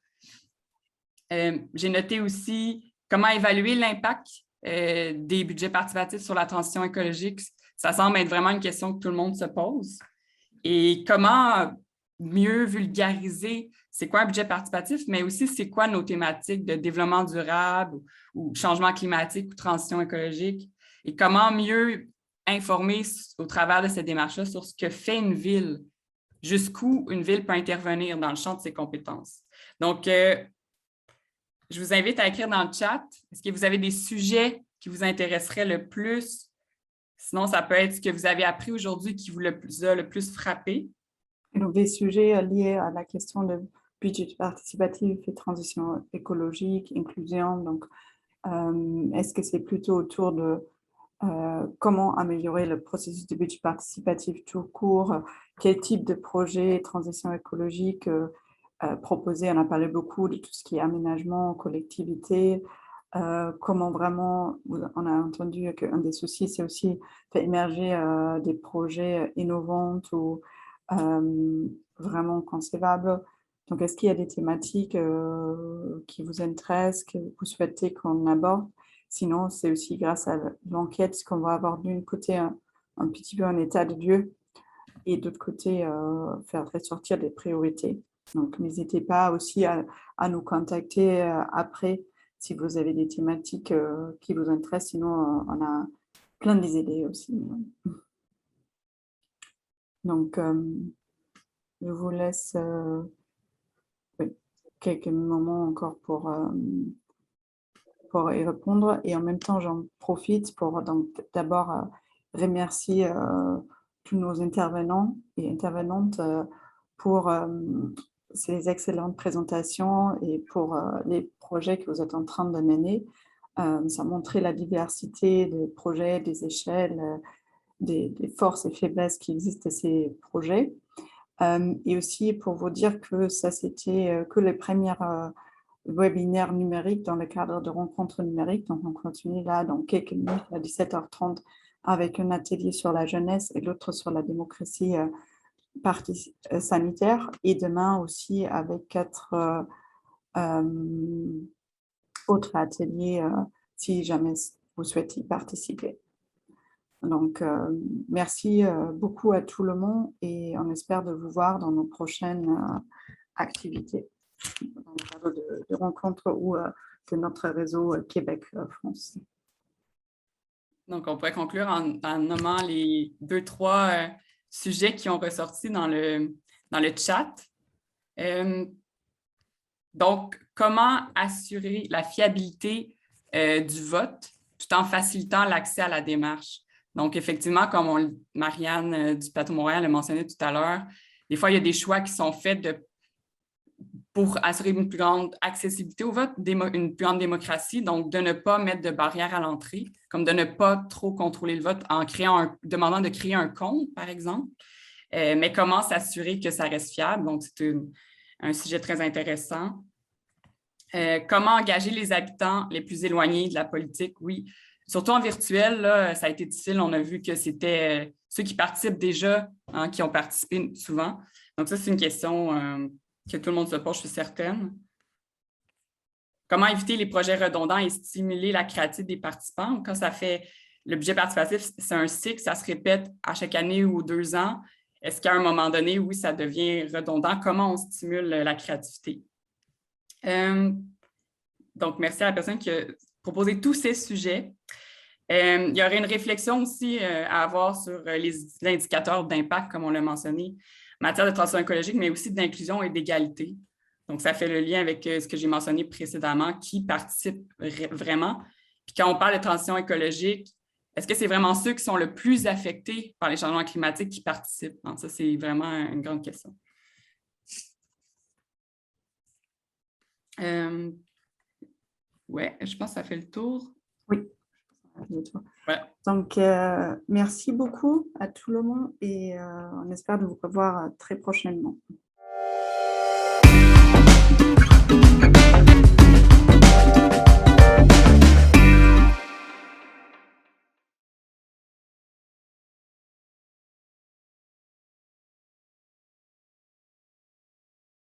S2: J'ai noté aussi comment évaluer l'impact des budgets participatifs sur la transition écologique. Ça semble être vraiment une question que tout le monde se pose. Et comment mieux vulgariser c'est quoi un budget participatif, mais aussi c'est quoi nos thématiques de développement durable ou changement climatique ou transition écologique et comment mieux informer au travers de cette démarche-là sur ce que fait une ville, jusqu'où une ville peut intervenir dans le champ de ses compétences. Donc, je vous invite à écrire dans le chat, est-ce que vous avez des sujets qui vous intéresseraient le plus Sinon, ça peut être ce que vous avez appris aujourd'hui qui vous a le plus frappé.
S1: Donc, des sujets liés à la question de budget participatif et transition écologique, inclusion. Donc, est-ce que c'est plutôt autour de comment améliorer le processus de budget participatif tout court, quel type de projet transition écologique proposer? On a parlé beaucoup de tout ce qui est aménagement, collectivité, comment vraiment, on a entendu qu'un des soucis, c'est aussi faire émerger des projets innovants ou vraiment concevables. Donc, est-ce qu'il y a des thématiques qui vous intéressent, que vous souhaitez qu'on aborde? Sinon, c'est aussi grâce à l'enquête qu'on va avoir d'un côté un petit peu un état de lieu et d'autre côté faire ressortir des priorités. Donc, n'hésitez pas aussi à nous contacter après si vous avez des thématiques qui vous intéressent. Sinon, on a plein d'idées aussi. Donc, je vous laisse quelques moments encore pour y répondre. Et en même temps, j'en profite pour d'abord remercier tous nos intervenants et intervenantes pour ces excellentes présentations et pour les projets que vous êtes en train de mener. Ça a montré la diversité des projets, des échelles, des forces et faiblesses qui existent à ces projets. Et aussi pour vous dire que ça, c'était que les premières webinaires numériques dans le cadre de rencontres numériques. Donc, on continue là dans quelques minutes à 17h30 avec un atelier sur la jeunesse et l'autre sur la démocratie sanitaire. Et demain aussi avec 4 autres ateliers si jamais vous souhaitez y participer. Donc, merci beaucoup à tout le monde et on espère de vous voir dans nos prochaines activités dans le cadre de rencontres ou de notre réseau Québec-France.
S2: Donc, on pourrait conclure en nommant les 2-3 sujets qui ont ressorti dans le chat. Donc, comment assurer la fiabilité du vote tout en facilitant l'accès à la démarche? Donc, effectivement, comme Marianne du Plateau Montréal l'a mentionné tout à l'heure, des fois, il y a des choix qui sont faits pour assurer une plus grande accessibilité au vote, une plus grande démocratie, donc de ne pas mettre de barrières à l'entrée, comme de ne pas trop contrôler le vote en demandant de créer un compte, par exemple. Mais comment s'assurer que ça reste fiable? Donc, c'est un sujet très intéressant. Comment engager les habitants les plus éloignés de la politique? Oui, surtout en virtuel, là, ça a été difficile. On a vu que c'était ceux qui participent déjà qui ont participé souvent. Donc, ça, c'est une question que tout le monde se pose, je suis certaine. Comment éviter les projets redondants et stimuler la créativité des participants? Quand ça fait le budget participatif, c'est un cycle, ça se répète à chaque année ou 2 ans. Est-ce qu'à un moment donné, oui, ça devient redondant? Comment on stimule la créativité? Donc, merci à la personne qui a proposé tous ces sujets. Il y aurait une réflexion aussi à avoir sur les indicateurs d'impact, comme on l'a mentionné, en matière de transition écologique, mais aussi d'inclusion et d'égalité. Donc, ça fait le lien avec ce que j'ai mentionné précédemment, qui participe vraiment. Puis quand on parle de transition écologique, est-ce que c'est vraiment ceux qui sont le plus affectés par les changements climatiques qui participent? Donc, ça, c'est vraiment une grande question. Oui, je pense que ça fait le tour.
S1: Oui.
S2: Ouais.
S1: Donc, merci beaucoup à tout le monde et on espère de vous revoir très prochainement.